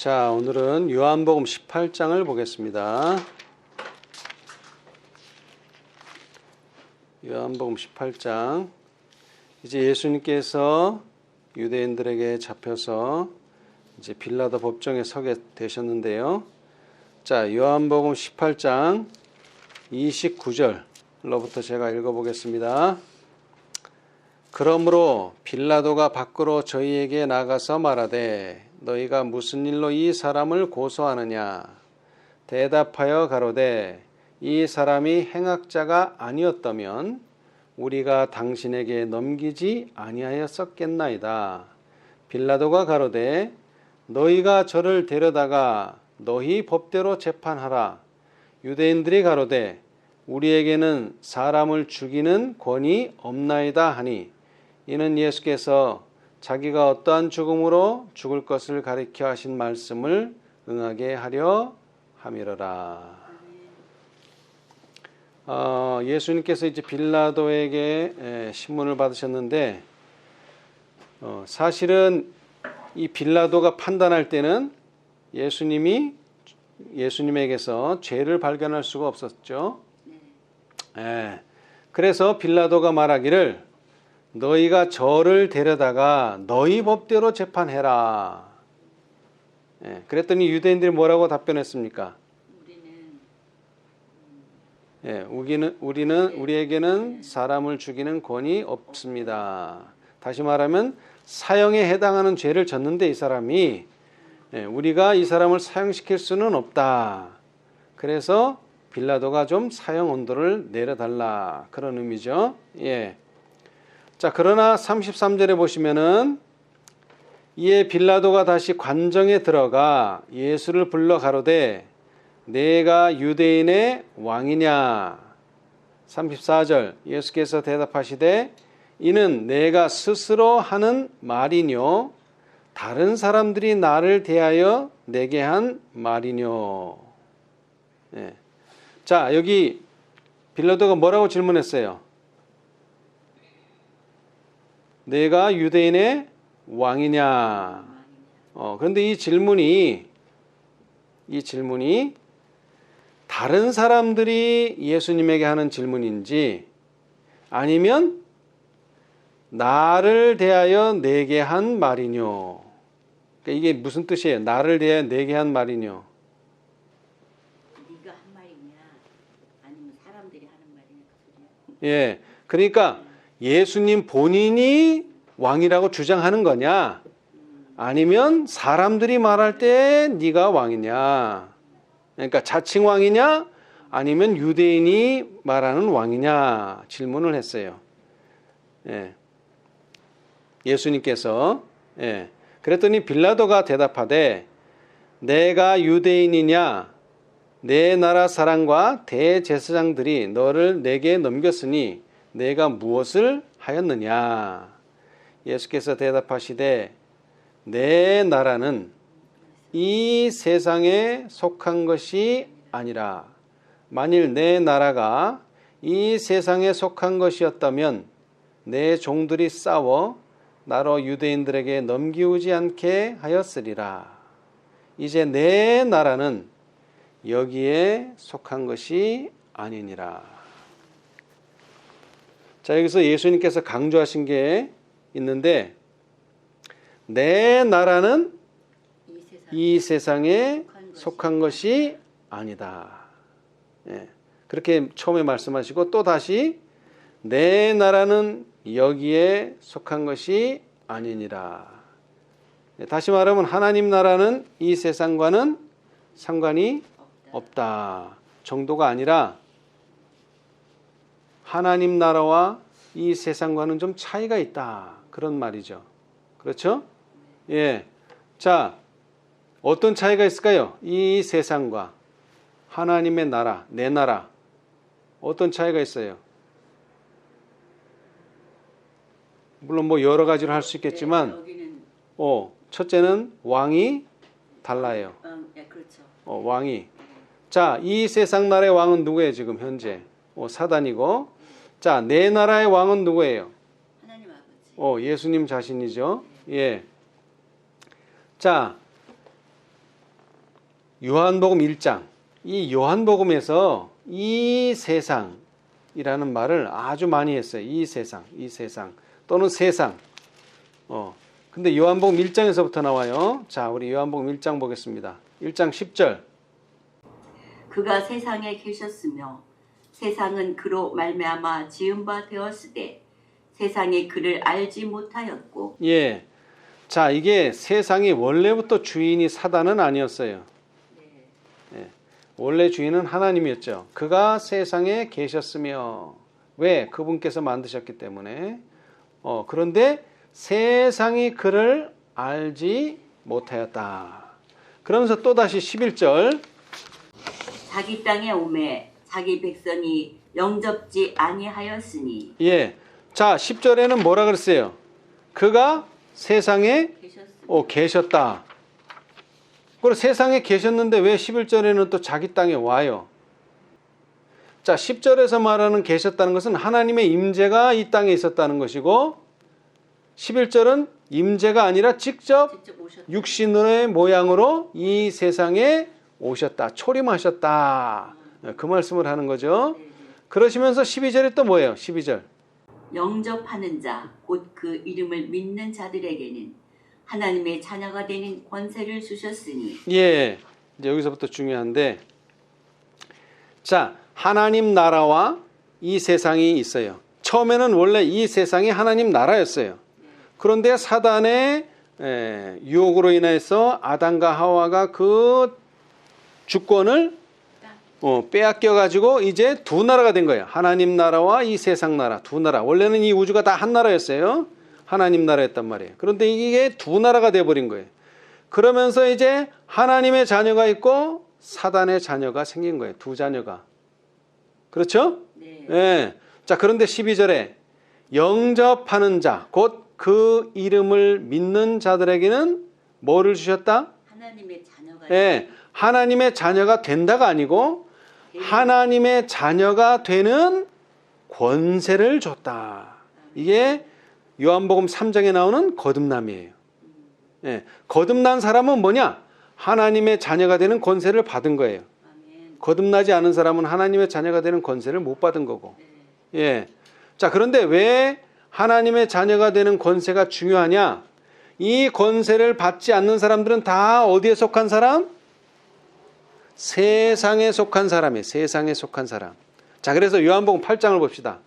자, 오늘은 요한복음 18장을 보겠습니다. 요한복음 18장. 이제 예수님께서 유대인들에게 잡혀서 이제 빌라도 법정에 서게 되셨는데요. 자, 요한복음 18장 29절로부터 제가 읽어보겠습니다. 그러므로 빌라도가 밖으로 저희에게 나가서 말하되 너희가 무슨 일로 이 사람을 고소하느냐? 대답하여 가로되 이 사람이 행악자가 아니었다면 우리가 당신에게 넘기지 아니하였었겠나이다. 빌라도가 가로되 너희가 저를 데려다가 너희 법대로 재판하라. 유대인들이 가로되 우리에게는 사람을 죽이는 권이 없나이다 하니 이는 예수께서 자기가 어떠한 죽음으로 죽을 것을 가리켜 하신 말씀을 응하게 하려 함이로라. 예수님께서 이제 빌라도에게 신문을 받으셨는데 사실은 이 빌라도가 판단할 때는 예수님에게서 죄를 발견할 수가 없었죠. 그래서 빌라도가 말하기를 너희가 저를 데려다가 너희 법대로 재판해라. 그랬더니 유대인들이 뭐라고 답변했습니까? 우리에게는 사람을 죽이는 권이 없습니다. 다시 말하면 사형에 해당하는 죄를 졌는데 이 사람이 우리가 이 사람을 사형시킬 수는 없다. 그래서 빌라도가 좀 사형 온도를 내려달라. 그런 의미죠. 자, 그러나 33절에 보시면은 이에 빌라도가 다시 관정에 들어가 예수를 불러 가로되 내가 유대인의 왕이냐? 34절 예수께서 대답하시되 이는 내가 스스로 하는 말이뇨 다른 사람들이 나를 대하여 내게 한 말이뇨. 자, 여기 빌라도가 뭐라고 질문했어요? 내가 유대인의 왕이냐? 그런데 이 질문이 다른 사람들이 예수님에게 하는 질문인지 아니면 나를 대하여 내게 한 말이뇨? 그러니까 이게 무슨 뜻이에요? 나를 대하여 내게 한 말이뇨? 네가 한 말이냐? 아니면 사람들이 하는 말이냐? 그 소리야. 그러니까 예수님 본인이 왕이라고 주장하는 거냐? 아니면 사람들이 말할 때 네가 왕이냐? 그러니까 자칭 왕이냐? 아니면 유대인이 말하는 왕이냐? 질문을 했어요. 예수님께서. 그랬더니 빌라도가 대답하되 내가 유대인이냐? 내 나라 사람과 대제사장들이 너를 내게 넘겼으니 내가 무엇을 하였느냐? 예수께서 대답하시되 내 나라는 이 세상에 속한 것이 아니라 만일 내 나라가 이 세상에 속한 것이었다면 내 종들이 싸워 나로 유대인들에게 넘기우지 않게 하였으리라. 이제 내 나라는 여기에 속한 것이 아니니라. 자, 여기서 예수님께서 강조하신 게 있는데 내 나라는 이 세상에 속한 것이 아니다. 그렇게 처음에 말씀하시고 또 다시 내 나라는 여기에 속한 것이 아니니라. 다시 말하면 하나님 나라는 이 세상과는 상관이 없다 정도가 아니라 하나님 나라와 이 세상과는 좀 차이가 있다. 그런 말이죠. 그렇죠? 자, 어떤 차이가 있을까요? 이 세상과 하나님의 나라, 내 나라. 어떤 차이가 있어요? 물론 뭐 여러 가지로 할 수 있겠지만, 첫째는 왕이 달라요. 그렇죠. 왕이. 자, 이 세상 나라의 왕은 누구예요, 지금 현재? 사단이고. 자, 내 나라의 왕은 누구예요? 하나님 아버지. 예수님 자신이죠. 자, 요한복음 1장. 이 요한복음에서 이 세상이라는 말을 아주 많이 했어요. 이 세상 또는 세상. 근데 요한복음 1장에서부터 나와요. 자, 우리 요한복음 1장 보겠습니다. 1장 10절. 그가 세상에 계셨으며 세상은 그로 말미암아 지은 바 되었으되 세상이 그를 알지 못하였고. 예. 자, 이게 세상이 원래부터 주인이 사단은 아니었어요. 예. 원래 주인은 하나님이었죠. 그가 세상에 계셨으며. 왜? 그분께서 만드셨기 때문에. 그런데 세상이 그를 알지 못하였다. 그러면서 또다시 11절. 자기 땅에 오매 자기 백성이 영접지 아니하였으니. 예. 자, 10절에는 뭐라 그랬어요? 그가 세상에 계셨다. 그리고 세상에 계셨는데 왜 11절에는 또 자기 땅에 와요? 자, 10절에서 말하는 계셨다는 것은 하나님의 임재가 이 땅에 있었다는 것이고 11절은 임재가 아니라 직접 육신의 모양으로 이 세상에 오셨다. 초림하셨다. 그 말씀을 하는 거죠. 그러시면서 12절에 또 뭐예요? 12절. 영접하는 자, 곧 그 이름을 믿는 자들에게는 하나님의 자녀가 되는 권세를 주셨으니. 예, 이제 여기서부터 중요한데, 자, 하나님 나라와 이 세상이 있어요. 처음에는 원래 이 세상이 하나님 나라였어요. 그런데 사단의 유혹으로 인해서 아담과 하와가 그 주권을 빼앗겨 가지고 이제 두 나라가 된 거예요. 하나님 나라와 이 세상 나라, 두 나라. 원래는 이 우주가 다 한 나라였어요. 하나님 나라였단 말이에요. 그런데 이게 두 나라가 돼 버린 거예요. 그러면서 이제 하나님의 자녀가 있고 사단의 자녀가 생긴 거예요. 두 자녀가. 그렇죠? 네. 예. 자, 그런데 12절에 영접하는 자, 곧 그 이름을 믿는 자들에게는 뭐를 주셨다? 하나님의 자녀가. 예. 하나님의 자녀가 된다가 아니고 하나님의 자녀가 되는 권세를 줬다. 이게 요한복음 3장에 나오는 거듭남이에요. 예, 거듭난 사람은 뭐냐? 하나님의 자녀가 되는 권세를 받은 거예요. 아멘. 거듭나지 않은 사람은 하나님의 자녀가 되는 권세를 못 받은 거고. 예. 자, 그런데 왜 하나님의 자녀가 되는 권세가 중요하냐? 이 권세를 받지 않는 사람들은 다 어디에 속한 사람? 세상에 속한 사람이에요. 세상에 속한 사람. 자, 그래서 요한복음 8장을 봅시다.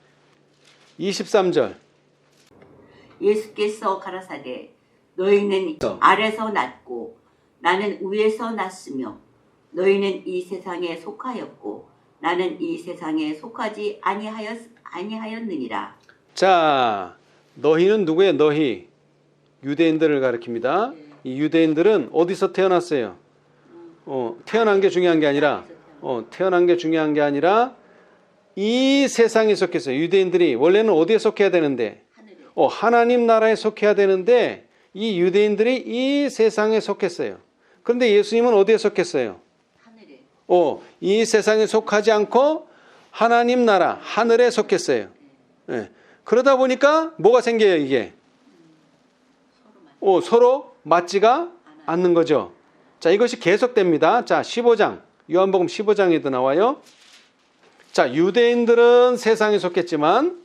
23절. 예수께서 가라사대 너희는 아래서 났고 나는 위에서 났으며 너희는 이 세상에 속하였고 나는 이 세상에 속하지 아니하였느니라. 자, 너희는 누구예요? 너희. 유대인들을 가리킵니다. 이 유대인들은 어디서 태어났어요? 태어난 게 중요한 게 아니라 태어난 게 중요한 게 아니라 이 세상에 속해서 유대인들이 원래는 어디에 속해야 되는데 하나님 나라에 속해야 되는데 이 유대인들이 이 세상에 속했어요. 그런데 예수님은 어디에 속했어요? 하늘에. 이 세상에 속하지 않고 하나님 나라 하늘에 속했어요. 예. 그러다 보니까 뭐가 생겨요, 이게? 서로 맞지가 않는 거죠. 자, 이것이 계속됩니다. 자, 15장. 요한복음 15장에도 나와요. 자, 유대인들은 세상에 속했지만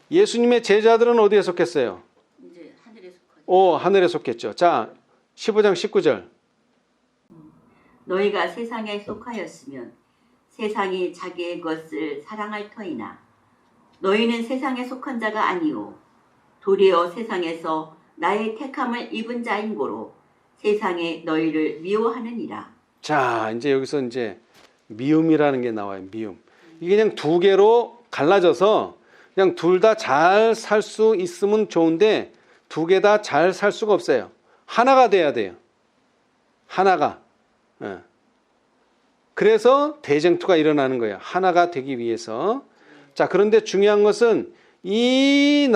예수님의 제자들은 어디에 속했어요? 이제 하늘에 속하죠. 하늘에 속했죠. 자, 15장 19절. 너희가 세상에 속하였으면 세상이 자기의 것을 사랑할 터이나 너희는 세상에 속한 자가 아니오 도리어 세상에서 나의 택함을 입은 자인 고로 세상에 너희를 미워하느니라. 자, 이제 여기서 이제 미움이라는 게 나와요. 미움. 이게 그냥 두 개로 갈라져서 그냥 둘 다 잘 살 수 있으면 좋은데 두 개 다 잘 살 수가 없어요. 하나가 돼야 돼요. 하나가. 예. 그래서 대쟁투가 일어나는 거예요. 하나가 되기 위해서. 자, 그런데 중요한 것은 이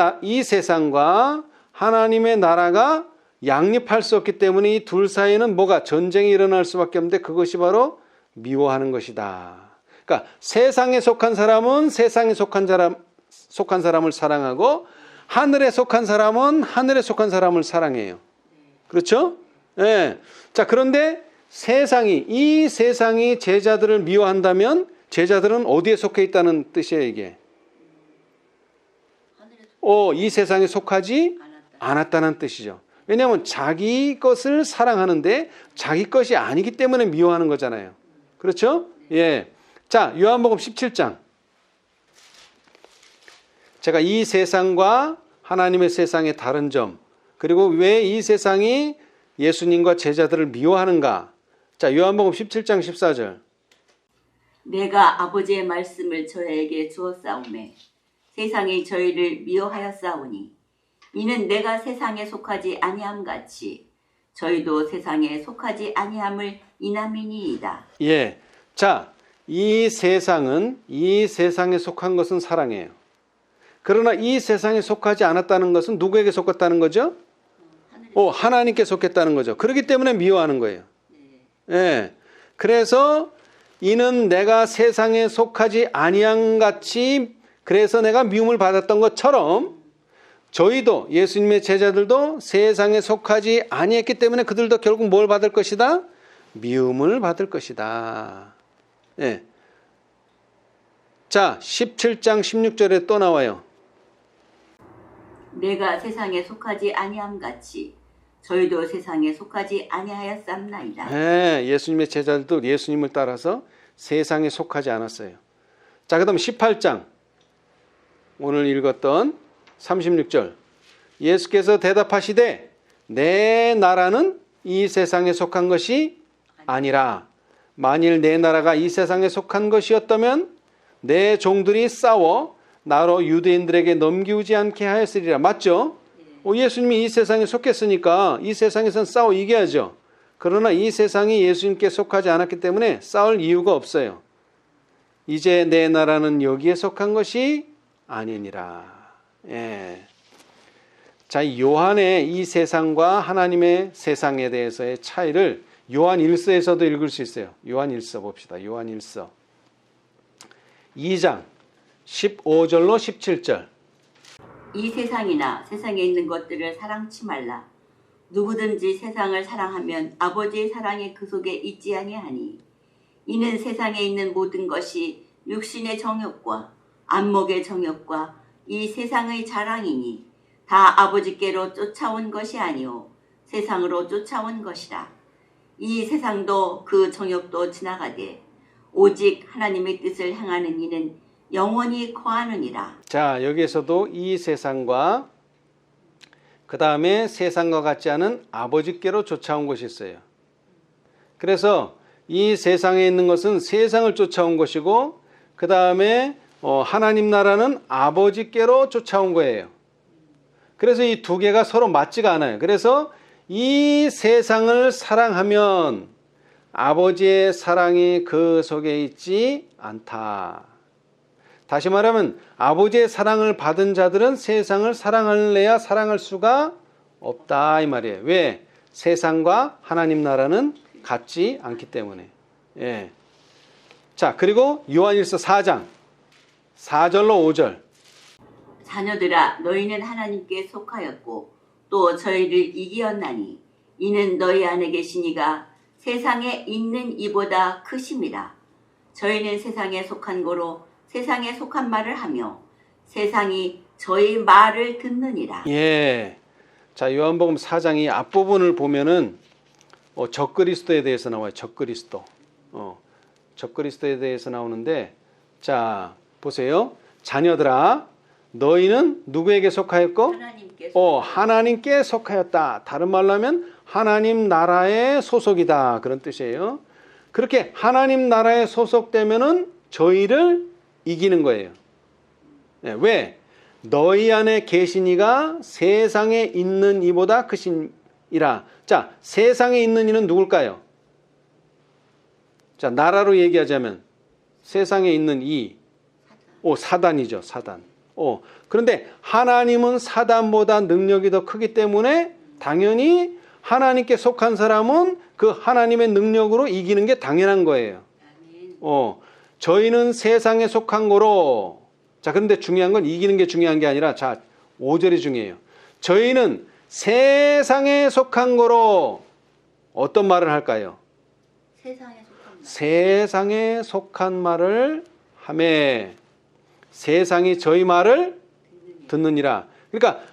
세상과 하나님의 나라가 양립할 수 없기 때문에 이 둘 사이에는 뭐가 전쟁이 일어날 수밖에 없는데 그것이 바로 미워하는 것이다. 그러니까 세상에 속한 사람은 세상에 속한 사람을 사랑하고 하늘에 속한 사람은 하늘에 속한 사람을 사랑해요. 그렇죠? 예. 자, 그런데 이 세상이 제자들을 미워한다면 제자들은 어디에 속해 있다는 뜻이에요, 이게? 이 세상에 속하지 않았다는 뜻이죠. 왜냐하면 자기 것을 사랑하는데 자기 것이 아니기 때문에 미워하는 거잖아요. 그렇죠? 예. 자, 요한복음 17장. 제가 이 세상과 하나님의 세상의 다른 점, 그리고 왜 이 세상이 예수님과 제자들을 미워하는가? 자, 요한복음 17장 14절. 내가 아버지의 말씀을 저에게 주었사오매 세상이 저희를 미워하였사오니 이는 내가 세상에 속하지 아니함 같이 저희도 세상에 속하지 아니함을 인함이니이다. 예. 자, 이 세상에 속한 것은 사랑이에요. 그러나 이 세상에 속하지 않았다는 것은 누구에게 속했다는 거죠? 하나님께 속했다는 거죠. 그렇기 때문에 미워하는 거예요. 예. 그래서 이는 내가 세상에 속하지 아니함 같이 그래서 내가 미움을 받았던 것처럼 저희도 예수님의 제자들도 세상에 속하지 아니했기 때문에 그들도 결국 뭘 받을 것이다? 미움을 받을 것이다. 예. 자, 17장 16절에 또 나와요. 내가 세상에 속하지 아니함 같이 저희도 세상에 속하지 아니하였삼나이다. 예, 예수님의 제자들도 예수님을 따라서 세상에 속하지 않았어요. 자, 그다음 18장 오늘 읽었던 36절 예수께서 대답하시되 내 나라는 이 세상에 속한 것이 아니라 만일 내 나라가 이 세상에 속한 것이었다면 내 종들이 싸워 나로 유대인들에게 넘기우지 않게 하였으리라. 맞죠? 예수님이 이 세상에 속했으니까 이 세상에선 싸워 이겨야죠. 그러나 이 세상이 예수님께 속하지 않았기 때문에 싸울 이유가 없어요. 이제 내 나라는 여기에 속한 것이 아니니라. 예. 자, 요한의 이 세상과 하나님의 세상에 대해서의 차이를 요한 1서에서도 읽을 수 있어요. 요한 1서 봅시다. 요한 1서 2장 15절로 17절. 이 세상이나 세상에 있는 것들을 사랑치 말라. 누구든지 세상을 사랑하면 아버지의 사랑이 그 속에 있지 아니하니 이는 세상에 있는 모든 것이 육신의 정욕과 안목의 정욕과 이 세상의 자랑이니 다 아버지께로 쫓아온 것이 아니오 세상으로 쫓아온 것이라. 이 세상도 그 정욕도 지나가되 오직 하나님의 뜻을 행하는 이는 영원히 거하느니라. 자, 여기에서도 이 세상과 그 다음에 세상과 같지 않은 아버지께로 쫓아온 것이 있어요. 그래서 이 세상에 있는 것은 세상을 쫓아온 것이고 그 다음에 하나님 나라는 아버지께로 쫓아온 거예요. 그래서 이 두 개가 서로 맞지가 않아요. 그래서 이 세상을 사랑하면 아버지의 사랑이 그 속에 있지 않다. 다시 말하면 아버지의 사랑을 받은 자들은 세상을 사랑할래야 사랑할 수가 없다 이 말이에요. 왜? 세상과 하나님 나라는 같지 않기 때문에. 예. 자, 그리고 요한일서 4장 4절로 5절. 자녀들아 너희는 하나님께 속하였고 또 저희를 이기었나니 이는 너희 안에 계신 이가 세상에 있는 이보다 크심이라. 저희는 세상에 속한 거로 세상에 속한 말을 하며 세상이 저희 말을 듣느니라. 예. 자, 요한복음 4장이 앞부분을 보면은 적그리스도에 대해서 나와요. 적그리스도. 적그리스도에 대해서 나오는데 자, 보세요. 자녀들아 너희는 누구에게 속하였고? 하나님께 속하였다. 다른 말로 하면 하나님 나라의 소속이다. 그런 뜻이에요. 그렇게 하나님 나라에 소속되면은 저희를 이기는 거예요. 네, 왜? 너희 안에 계신 이가 세상에 있는 이보다 크시니라. 자, 세상에 있는 이는 누굴까요? 자, 나라로 얘기하자면 세상에 있는 이 사단이죠. 사단. 그런데 하나님은 사단보다 능력이 더 크기 때문에 당연히 하나님께 속한 사람은 그 하나님의 능력으로 이기는 게 당연한 거예요. 저희는 세상에 속한 거로. 자, 그런데 중요한 건 이기는 게 중요한 게 아니라 자, 5절이 중요해요. 저희는 세상에 속한 거로 어떤 말을 할까요? 세상에 속한 말. 세상에 속한 말을 하매 세상이 저희 말을 듣느니라. 그러니까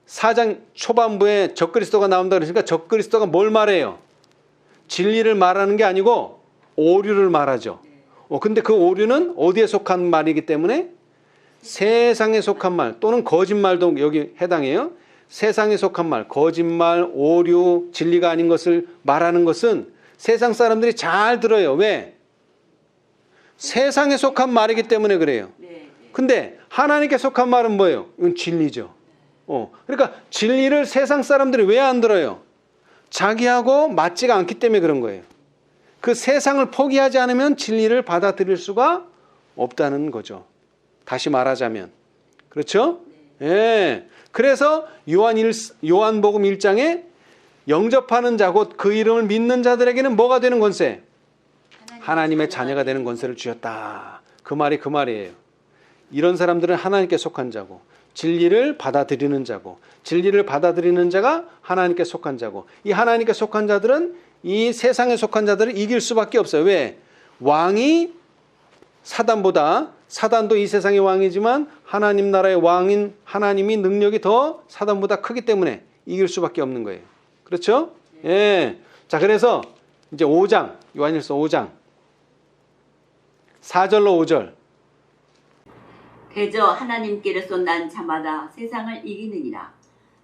4장 초반부에 적그리스도가 나온다 그러니까 적그리스도가 뭘 말해요? 진리를 말하는 게 아니고 오류를 말하죠. 근데 그 오류는 어디에 속한 말이기 때문에 세상에 속한 말 또는 거짓말도 여기 해당해요. 세상에 속한 말, 거짓말, 오류, 진리가 아닌 것을 말하는 것은 세상 사람들이 잘 들어요. 왜? 세상에 속한 말이기 때문에 그래요. 근데 하나님께 속한 말은 뭐예요? 이건 진리죠. 그러니까 진리를 세상 사람들이 왜 안 들어요? 자기하고 맞지가 않기 때문에 그런 거예요. 그 세상을 포기하지 않으면 진리를 받아들일 수가 없다는 거죠. 다시 말하자면. 그렇죠? 예. 그래서 요한복음 1장에 영접하는 자 곧 그 이름을 믿는 자들에게는 뭐가 되는 권세? 하나님의 자녀가 되는 권세를 주셨다. 그 말이 그 말이에요. 이런 사람들은 하나님께 속한 자고 진리를 받아들이는 자고 진리를 받아들이는 자가 하나님께 속한 자고 이 하나님께 속한 자들은 이 세상에 속한 자들을 이길 수밖에 없어요. 왜? 왕이 사단도 이 세상의 왕이지만 하나님 나라의 왕인 하나님이 능력이 더 사단보다 크기 때문에 이길 수밖에 없는 거예요. 그렇죠? 예. 자, 그래서 이제 5장, 요한일서 5장 4절로 5절. 대저 하나님께로서 난 자마다 세상을 이기느니라.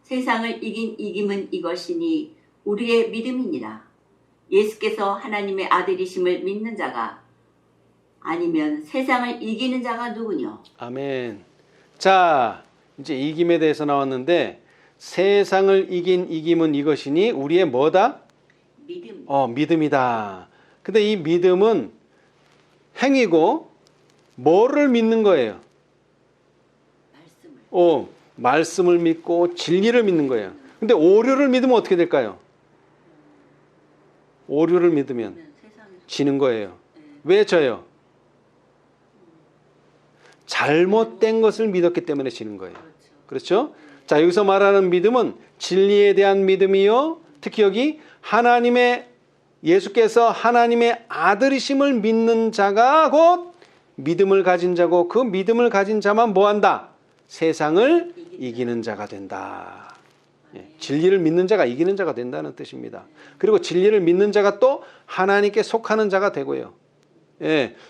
세상을 이긴 이김은 이것이니 우리의 믿음이니라. 예수께서 하나님의 아들이심을 믿는 자가 아니면 세상을 이기는 자가 누구뇨? 아멘. 자, 이제 이김에 대해서 나왔는데 세상을 이긴 이김은 이것이니 우리의 뭐다? 믿음. 믿음이다. 근데 이 믿음은 행위고 뭐를 믿는 거예요? 말씀을 믿고 진리를 믿는 거예요. 근데 오류를 믿으면 어떻게 될까요? 오류를 믿으면 지는 거예요. 왜 져요? 잘못된 것을 믿었기 때문에 지는 거예요. 그렇죠? 자, 여기서 말하는 믿음은 진리에 대한 믿음이요. 특히 여기 예수께서 하나님의 아들이심을 믿는 자가 곧 믿음을 가진 자고 그 믿음을 가진 자만 뭐한다? 세상을 이기는 자가 된다. 진리를 믿는 자가 이기는 자가 된다는 뜻입니다. 그리고 진리를 믿는 자가 또 하나님께 속하는 자가 되고요.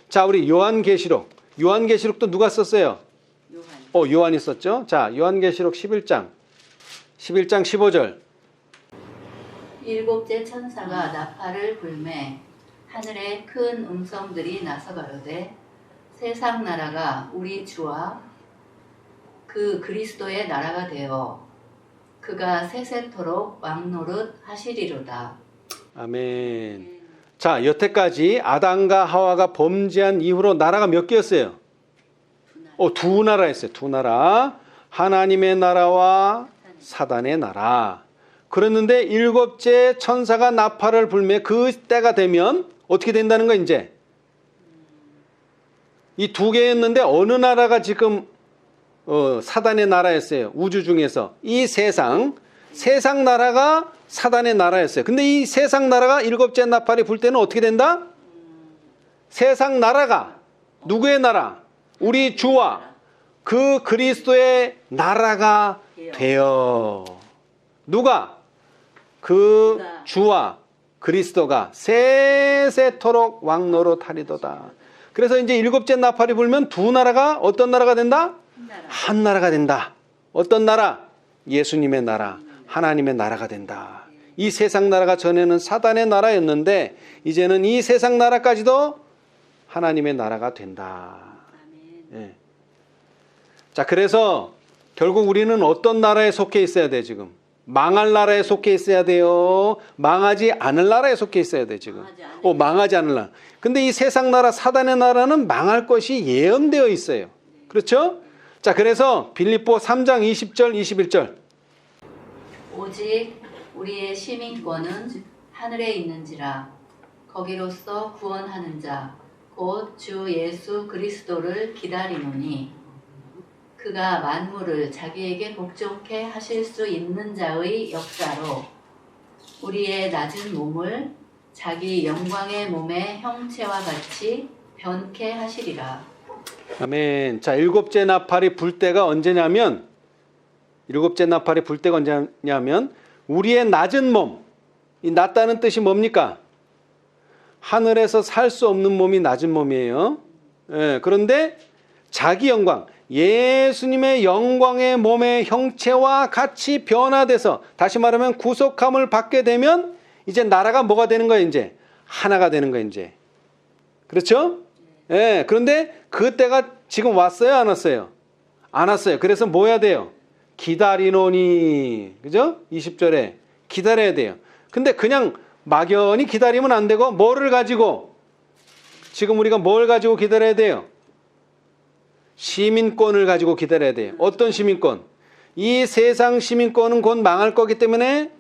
자, 우리 요한계시록도 누가 썼어요? 요한이 썼죠. 자, 요한계시록 11장 15절. 일곱째 천사가 나팔을 불매 하늘에 큰 음성들이 나서 가로되 세상 나라가 우리 주와 그 그리스도의 나라가 되어 그가 세세토록 왕노릇 하시리로다. 아멘. 자, 여태까지 아담과 하와가 범죄한 이후로 나라가 몇 개였어요? 두 나라였어요. 두 나라. 하나님의 나라와 사단의 나라. 그랬는데 일곱째 천사가 나팔을 불매 그 때가 되면 어떻게 된다는 거야 이제? 이 두 개였는데 어느 나라가 지금 사단의 나라였어요. 우주 중에서 이 세상 나라가 사단의 나라였어요. 근데 이 세상 나라가 일곱째 나팔이 불 때는 어떻게 된다? 세상 나라가 누구의 나라? 우리 주와 그 그리스도의 나라가 되어 누가? 그 주와 그리스도가 세세토록 왕노릇 하리도다. 그래서 이제 일곱째 나팔이 불면 두 나라가 어떤 나라가 된다? 한 나라가 된다. 어떤 나라? 예수님의 나라, 하나님의 나라가 된다. 이 세상 나라가 전에는 사단의 나라였는데 이제는 이 세상 나라까지도 하나님의 나라가 된다. 예. 자, 그래서 결국 우리는 어떤 나라에 속해 있어야 돼 지금? 망할 나라에 속해 있어야 돼요? 망하지 않을 나라에 속해 있어야 돼 지금? 망하지 않을 나라. 근데 이 세상 나라, 사단의 나라는 망할 것이 예언되어 있어요. 그렇죠? 자, 그래서 빌립보 3장 20절 21절. 오직 우리의 시민권은 하늘에 있는지라 거기로서 구원하는 자 곧 주 예수 그리스도를 기다리노니 그가 만물을 자기에게 복종케 하실 수 있는 자의 역사로 우리의 낮은 몸을 자기 영광의 몸의 형체와 같이 변케 하시리라. 아멘. 자, 일곱째 나팔이 불 때가 언제냐면, 일곱째 나팔이 불 때가 언제냐면 우리의 낮은 몸, 이 낮다는 뜻이 뭡니까? 하늘에서 살 수 없는 몸이 낮은 몸이에요. 예, 그런데 자기 영광, 예수님의 영광의 몸의 형체와 같이 변화돼서, 다시 말하면 구속함을 받게 되면 이제 나라가 뭐가 되는 거예요? 이제 하나가 되는 거예요. 이제. 그렇죠? 예, 그런데 그때가 지금 왔어요? 안 왔어요? 안 왔어요. 그래서 뭐 해야 돼요? 기다리노니. 그죠? 20절에 기다려야 돼요. 근데 그냥 막연히 기다리면 안 되고, 뭐를 가지고, 지금 우리가 뭘 가지고 기다려야 돼요? 시민권을 가지고 기다려야 돼요. 어떤 시민권? 이 세상 시민권은 곧 망할 거기 때문에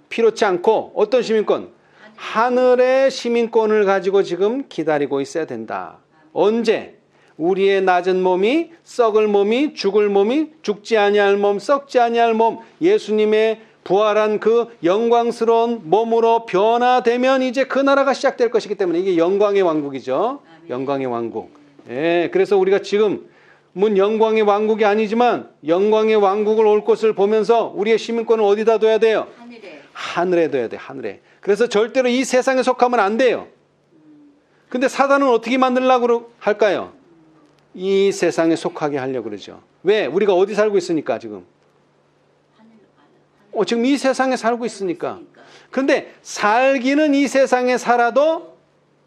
필요치 않고, 어떤 시민권? 하늘의 시민권을 가지고 지금 기다리고 있어야 된다. 언제? 우리의 낮은 몸이, 썩을 몸이, 죽을 몸이, 죽지 아니할 몸, 썩지 아니할 몸, 예수님의 부활한 그 영광스러운 몸으로 변화되면 이제 그 나라가 시작될 것이기 때문에 이게 영광의 왕국이죠. 영광의 왕국. 예, 그래서 우리가 지금 영광의 왕국이 아니지만 영광의 왕국을 올 것을 보면서 우리의 시민권을 어디다 둬야 돼요? 하늘에. 하늘에 둬야 돼, 하늘에. 그래서 절대로 이 세상에 속하면 안 돼요. 근데 사단은 어떻게 만들려고 할까요? 이 세상에 속하게 하려고 그러죠. 왜? 우리가 어디 살고 있으니까 지금. 지금 이 세상에 살고 있으니까. 그런데 살기는 이 세상에 살아도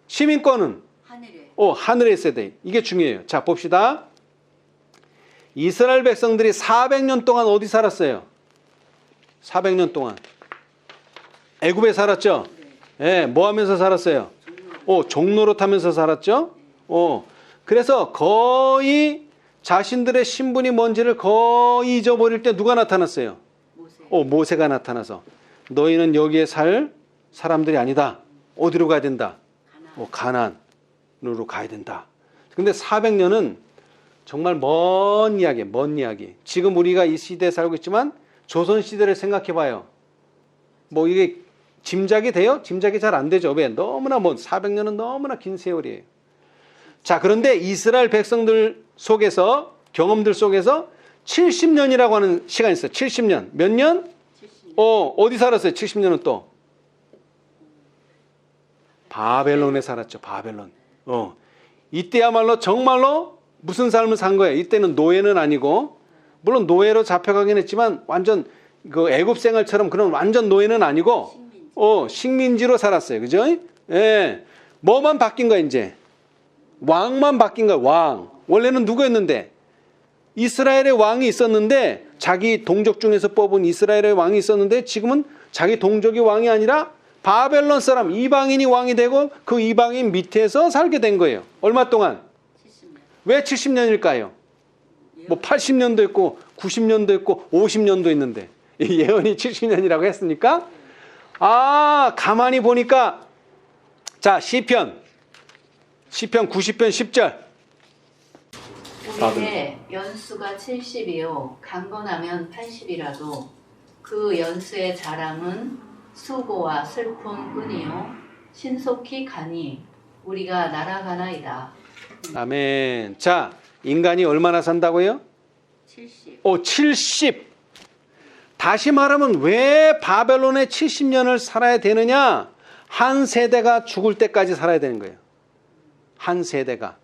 시민권은 하늘에. 하늘에 있어야 돼. 이게 중요해요. 자, 봅시다. 이스라엘 백성들이 400년 동안 어디 살았어요? 400년 동안. 애굽에 살았죠? 예, 뭐 하면서 살았어요? 종노릇 하면서 살았죠? 그래서 거의 자신들의 신분이 뭔지를 거의 잊어버릴 때 누가 나타났어요? 모세가 나타나서 너희는 여기에 살 사람들이 아니다. 어디로 가야 된다? 가나안으로 가야 된다. 근데 400년은 정말 먼 이야기, 먼 이야기. 지금 우리가 이 시대에 살고 있지만 조선시대를 생각해 봐요. 이게 짐작이 돼요? 짐작이 잘 안 되죠. 왜? 너무나 400년은 너무나 긴 세월이에요. 자, 그런데 이스라엘 백성들 속에서, 경험들 속에서 70년이라고 하는 시간이 있어요. 70년. 몇 년? 70년. 어디 살았어요? 70년은 또? 바벨론에 살았죠. 바벨론. 이때야말로 정말로 무슨 삶을 산 거예요? 이때는 노예는 아니고, 물론 노예로 잡혀가긴 했지만 완전 그 애굽 생활처럼 그런 완전 노예는 아니고 식민지로 살았어요. 그죠? 예. 뭐만 바뀐 거야, 이제? 왕만 바뀐 거야, 왕. 원래는 누구였는데? 이스라엘의 왕이 있었는데, 자기 동족 중에서 뽑은 이스라엘의 왕이 있었는데, 지금은 자기 동족이 왕이 아니라 바벨론 사람, 이방인이 왕이 되고 그 이방인 밑에서 살게 된 거예요. 얼마 동안? 70년. 왜 70년일까요? 80년도 있고 90년도 있고 50년도 있는데 예언이 70년이라고 했으니까 가만히 보니까 자, 시편 90편 10절. 우리의 연수가 70이요 강건하면 80이라도 그 연수의 자랑은 수고와 슬픔뿐이요 신속히 가니 우리가 날아가나이다. 아멘. 자, 인간이 얼마나 산다고요? 70. 70. 다시 말하면 왜 바벨론에 70년을 살아야 되느냐? 한 세대가 죽을 때까지 살아야 되는 거예요. 한 세대가.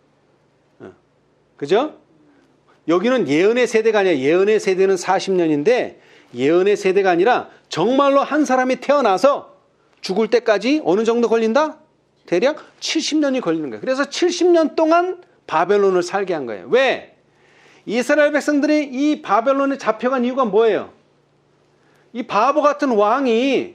그죠? 여기는 예언의 세대가 아니라 예언의 세대는 40년인데 예언의 세대가 아니라 정말로 한 사람이 태어나서 죽을 때까지 어느 정도 걸린다? 대략 70년이 걸리는 거예요. 그래서 70년 동안 바벨론을 살게 한 거예요. 왜? 이스라엘 백성들이 이 바벨론에 잡혀간 이유가 뭐예요? 이 바보 같은 왕이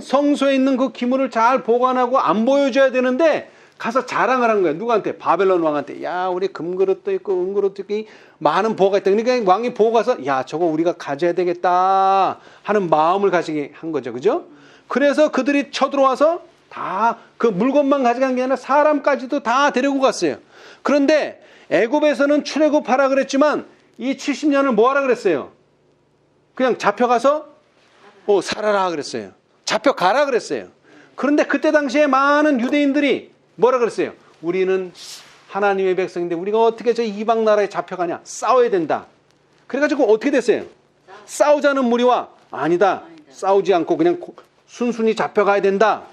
성소에 있는 그 기물을 잘 보관하고 안 보여줘야 되는데 가서 자랑을 한 거예요. 누구한테? 바벨론 왕한테. 야, 우리 금그릇도 있고 은그릇도 있고 많은 보호가 있다. 그러니까 왕이 보고 가서 야, 저거 우리가 가져야 되겠다 하는 마음을 가지게 한 거죠. 그죠? 그래서 그들이 쳐들어와서 다 그 물건만 가져간 게 아니라 사람까지도 다 데리고 갔어요. 그런데 애굽에서는 출애굽하라 그랬지만 이 70년을 뭐하라 그랬어요? 그냥 잡혀가서 살아라 그랬어요. 잡혀가라 그랬어요. 그런데 그때 당시에 많은 유대인들이 뭐라 그랬어요? 우리는 하나님의 백성인데 우리가 어떻게 저 이방 나라에 잡혀가냐? 싸워야 된다. 그래가지고 어떻게 됐어요? 싸우자는 무리와 아니다. 싸우지 않고 그냥 순순히 잡혀가야 된다.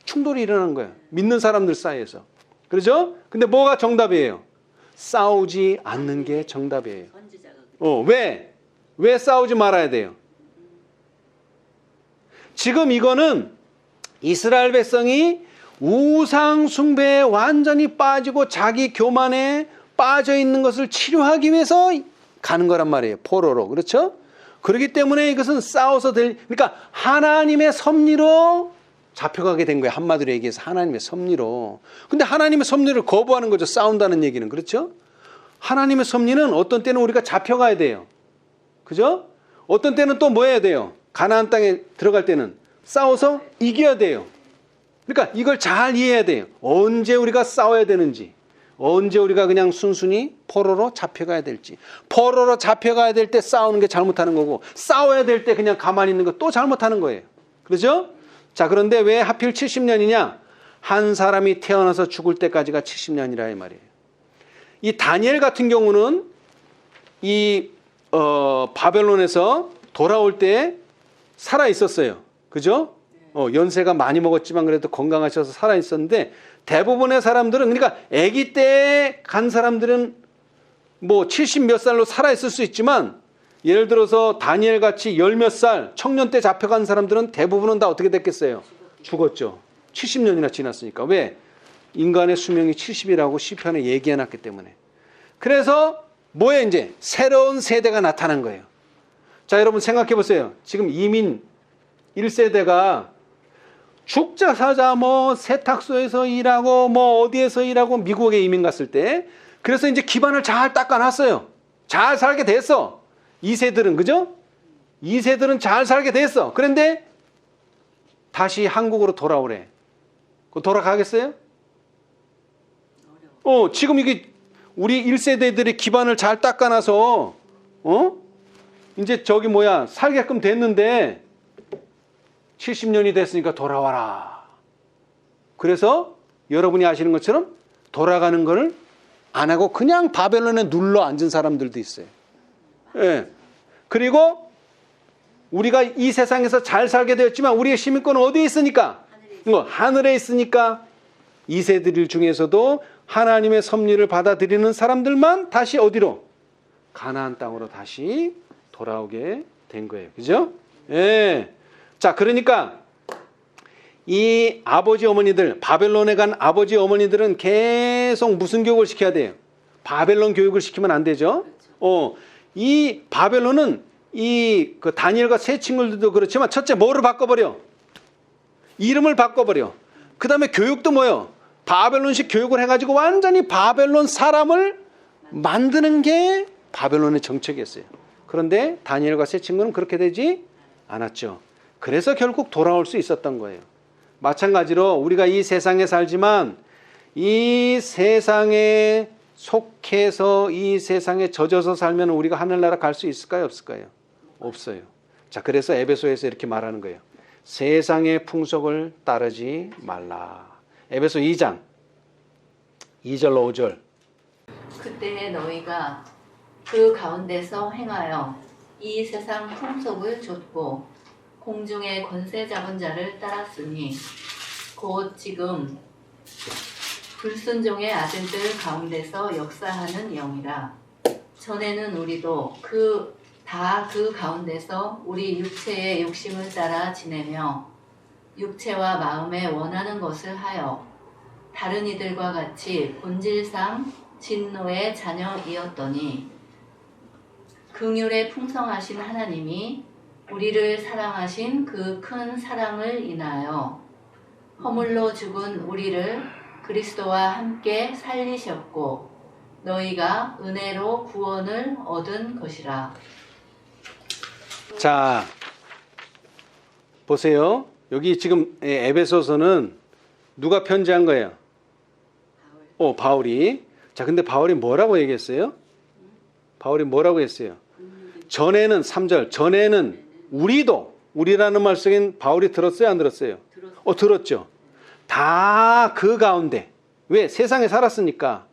충돌이 일어난 거예요. 믿는 사람들 사이에서. 그렇죠? 근데 뭐가 정답이에요? 싸우지 않는 게 정답이에요. 왜? 왜 싸우지 말아야 돼요? 지금 이거는 이스라엘 백성이 우상 숭배에 완전히 빠지고 자기 교만에 빠져 있는 것을 치료하기 위해서 가는 거란 말이에요. 포로로. 그렇죠? 그렇기 때문에 이것은 싸워서 그러니까 하나님의 섭리로 잡혀가게 된 거예요. 한마디로 얘기해서 하나님의 섭리로. 근데 하나님의 섭리를 거부하는 거죠. 싸운다는 얘기는. 그렇죠? 하나님의 섭리는 어떤 때는 우리가 잡혀가야 돼요. 그죠? 어떤 때는 또 뭐 해야 돼요? 가나안 땅에 들어갈 때는 싸워서 이겨야 돼요. 그러니까 이걸 잘 이해해야 돼요. 언제 우리가 싸워야 되는지, 언제 우리가 그냥 순순히 포로로 잡혀가야 될지. 포로로 잡혀가야 될 때 싸우는 게 잘못하는 거고, 싸워야 될 때 그냥 가만히 있는 거 또 잘못하는 거예요. 그렇죠? 자, 그런데 왜 하필 70년이냐? 한 사람이 태어나서 죽을 때까지가 70년이라 이 말이에요. 이 다니엘 같은 경우는 이 바벨론에서 돌아올 때 살아 있었어요. 그죠? 연세가 많이 먹었지만 그래도 건강하셔서 살아 있었는데, 대부분의 사람들은, 그러니까 아기 때 간 사람들은 뭐 70 몇 살로 살아 있을 수 있지만, 예를 들어서 다니엘 같이 열 몇 살 청년 때 잡혀간 사람들은 대부분은 다 어떻게 됐겠어요? 죽었죠. 70년이나 지났으니까. 왜? 인간의 수명이 70이라고 시편에 얘기해놨기 때문에. 그래서 뭐에 이제 새로운 세대가 나타난 거예요. 자, 여러분 생각해 보세요. 지금 이민 1세대가 죽자 사자 뭐 세탁소에서 일하고 뭐 어디에서 일하고 미국에 이민 갔을 때, 그래서 이제 기반을 잘 닦아놨어요. 잘 살게 됐어. 2세들은. 그죠? 2세들은 잘 살게 됐어. 그런데 다시 한국으로 돌아오래. 돌아가겠어요? 지금 이게 우리 1세대들이 기반을 잘 닦아놔서 이제 저기 살게끔 됐는데 70년이 됐으니까 돌아와라. 그래서 여러분이 아시는 것처럼 돌아가는 거를 안 하고 그냥 바벨론에 눌러 앉은 사람들도 있어요. 예. 그리고 우리가 이 세상에서 잘 살게 되었지만 우리의 시민권은 어디에 있으니까? 하늘에 있으니까 2세들 중에서도 하나님의 섭리를 받아들이는 사람들만 다시 어디로? 가나안 땅으로 다시 돌아오게 된 거예요. 그죠? 예. 자, 그러니까 이 아버지 어머니들, 바벨론에 간 아버지 어머니들은 계속 무슨 교육을 시켜야 돼요? 바벨론 교육을 시키면 안 되죠. 이 바벨론은 그 다니엘과 세 친구들도 그렇지만 첫째 뭐를 바꿔버려? 이름을 바꿔버려. 그 다음에 교육도 뭐요? 바벨론식 교육을 해가지고 완전히 바벨론 사람을 만드는 게 바벨론의 정책이었어요. 그런데 다니엘과 세 친구는 그렇게 되지 않았죠. 그래서 결국 돌아올 수 있었던 거예요. 마찬가지로 우리가 이 세상에 살지만 이 세상에 속해서 이 세상에 젖어서 살면 우리가 하늘나라 갈 수 있을까요? 없을까요? 없어요. 자, 그래서 에베소에서 이렇게 말하는 거예요. 세상의 풍속을 따르지 말라. 에베소 2장 2절 5절. 그때 너희가 그 가운데서 행하여 이 세상 풍속을 좇고 공중의 권세 잡은 자를 따랐으니 곧 지금 불순종의 아들들 가운데서 역사하는 영이라. 전에는 우리도 그 가운데서 우리 육체의 욕심을 따라 지내며 육체와 마음에 원하는 것을 하여 다른 이들과 같이 본질상 진노의 자녀이었더니 긍휼에 풍성하신 하나님이 우리를 사랑하신 그 큰 사랑을 인하여 허물로 죽은 우리를 그리스도와 함께 살리셨고 너희가 은혜로 구원을 얻은 것이라. 자, 보세요. 여기 지금 에베소서는 누가 편지한 거예요? 바울이. 자, 근데 바울이 뭐라고 얘기했어요? 바울이 뭐라고 했어요? 전에는 3절. 전에는 우리라는 말 속엔 바울이 들었어요, 안 들었어요? 들었죠. 다 그 가운데. 왜? 세상에 살았으니까.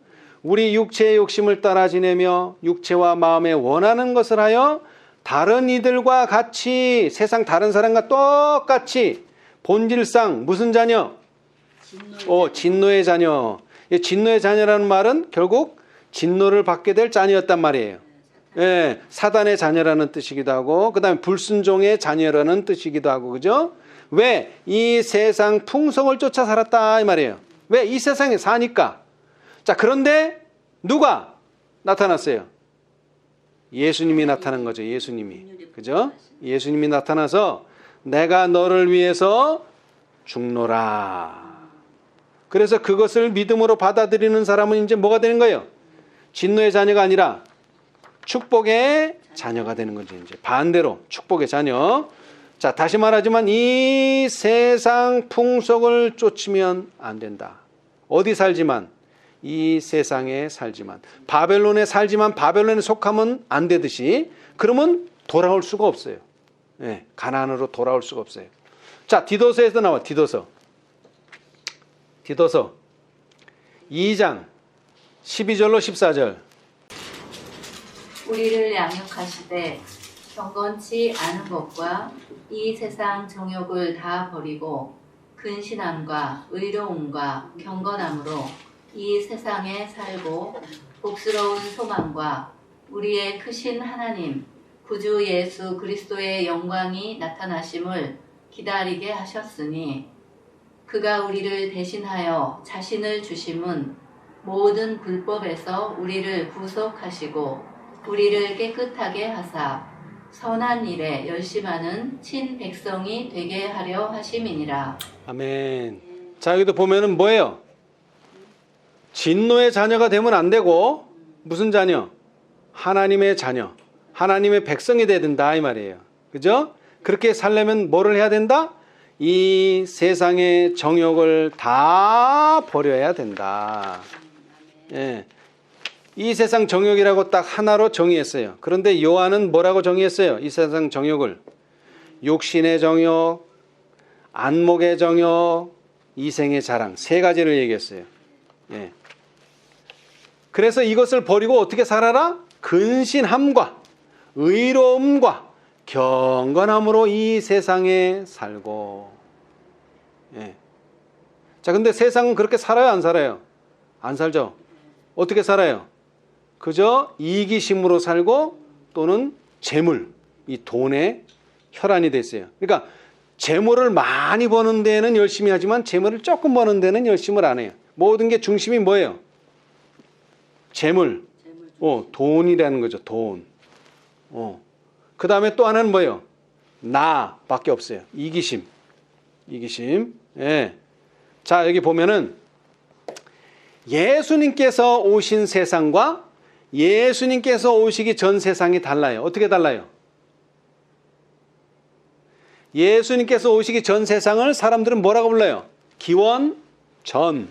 우리 육체의 욕심을 따라 지내며 육체와 마음에 원하는 것을 하여 다른 이들과 같이 세상 다른 사람과 똑같이 본질상 무슨 자녀? 진노의 자녀. 진노의 자녀라는 말은 결국 진노를 받게 될 자녀였단 말이에요. 예, 사단의 자녀라는 뜻이기도 하고 그 다음에 불순종의 자녀라는 뜻이기도 하고 그죠? 왜? 이 세상 풍속을 쫓아 살았다 이 말이에요. 왜? 이 세상에 사니까. 자, 그런데 누가 나타났어요? 예수님이 나타난 거죠. 예수님이. 그죠? 예수님이 나타나서 내가 너를 위해서 죽노라. 그래서 그것을 믿음으로 받아들이는 사람은 이제 뭐가 되는 거예요? 진노의 자녀가 아니라 축복의 자녀가 되는 거죠. 이제 반대로 축복의 자녀. 자, 다시 말하지만 이 세상 풍속을 쫓으면 안 된다. 어디 살지만 이 세상에 살지만 바벨론에 살지만 바벨론에 속하면 안 되듯이 그러면 돌아올 수가 없어요. 네, 가나안으로 돌아올 수가 없어요. 자, 디도서에서 나와. 디도서 2장 12절로 14절. 우리를 양육하시되 경건치 않은 것과 이 세상 정욕을 다 버리고 근신함과 의로움과 경건함으로 이 세상에 살고 복스러운 소망과 우리의 크신 하나님 구주 예수 그리스도의 영광이 나타나심을 기다리게 하셨으니 그가 우리를 대신하여 자신을 주심은 모든 불법에서 우리를 구속하시고 우리를 깨끗하게 하사 선한 일에 열심하는 친백성이 되게 하려 하심이니라. 아멘. 자, 여기도 보면은 뭐예요? 진노의 자녀가 되면 안 되고 무슨 자녀? 하나님의 자녀. 하나님의 백성이 돼야 된다 이 말이에요. 그죠? 그렇게 살려면 뭐를 해야 된다? 이 세상의 정욕을 다 버려야 된다. 예. 이 세상 정욕이라고 딱 하나로 정의했어요. 그런데 요한은 뭐라고 정의했어요? 이 세상 정욕을 육신의 정욕, 안목의 정욕, 이생의 자랑 세 가지를 얘기했어요. 예. 그래서 이것을 버리고 어떻게 살아라? 근신함과 의로움과 경건함으로 이 세상에 살고. 예. 자, 근데 세상은 그렇게 살아요, 안 살아요? 안 살죠. 어떻게 살아요? 그저 이기심으로 살고 또는 재물, 이 돈에 혈안이 됐어요. 그러니까 재물을 많이 버는 데는 열심히 하지만 재물을 조금 버는 데는 열심을 안 해요. 모든 게 중심이 뭐예요? 재물, 돈이라는 거죠. 돈. 그 다음에 또 하나는 뭐예요? 나밖에 없어요. 이기심. 예. 자, 여기 보면은 예수님께서 오신 세상과 예수님께서 오시기 전 세상이 달라요. 어떻게 달라요? 예수님께서 오시기 전 세상을 사람들은 뭐라고 불러요? 기원 전.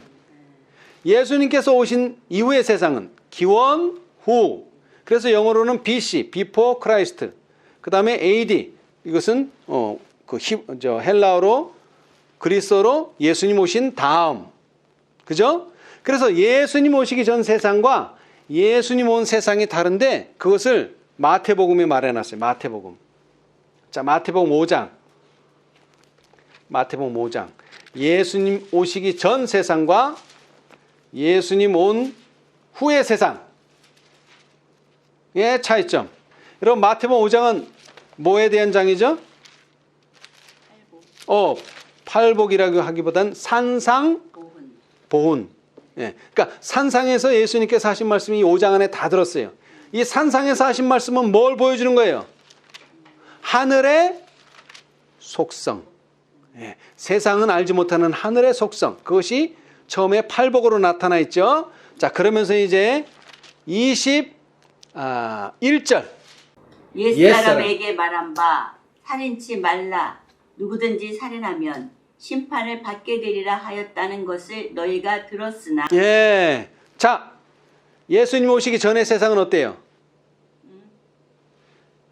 예수님께서 오신 이후의 세상은 기원 후. 그래서 영어로는 BC, Before Christ. 그 다음에 AD. 이것은 헬라어로 그리스어로 예수님 오신 다음. 그죠? 그래서 예수님 오시기 전 세상과 예수님 온 세상이 다른데 그것을 마태복음에 말해놨어요. 마태복음. 자, 마태복음 5장. 예수님 오시기 전 세상과 예수님 온 후의 세상의 차이점. 여러분, 마태복음 5장은 뭐에 대한 장이죠? 팔복이라고 하기보단 산상보훈. 예. 그러니까 산상에서 예수님께서 하신 말씀이 이 5장 안에 다 들었어요. 이 산상에서 하신 말씀은 뭘 보여주는 거예요? 하늘의 속성. 예. 세상은 알지 못하는 하늘의 속성. 그것이 처음에 팔복으로 나타나 있죠. 자, 그러면서 이제 21절. 옛사람에게 말한 바 살인치 말라. 누구든지 살인하면 심판을 받게 되리라 하였다는 것을 너희가 들었으나. 예. 자, 예수님 오시기 전에 세상은 어때요?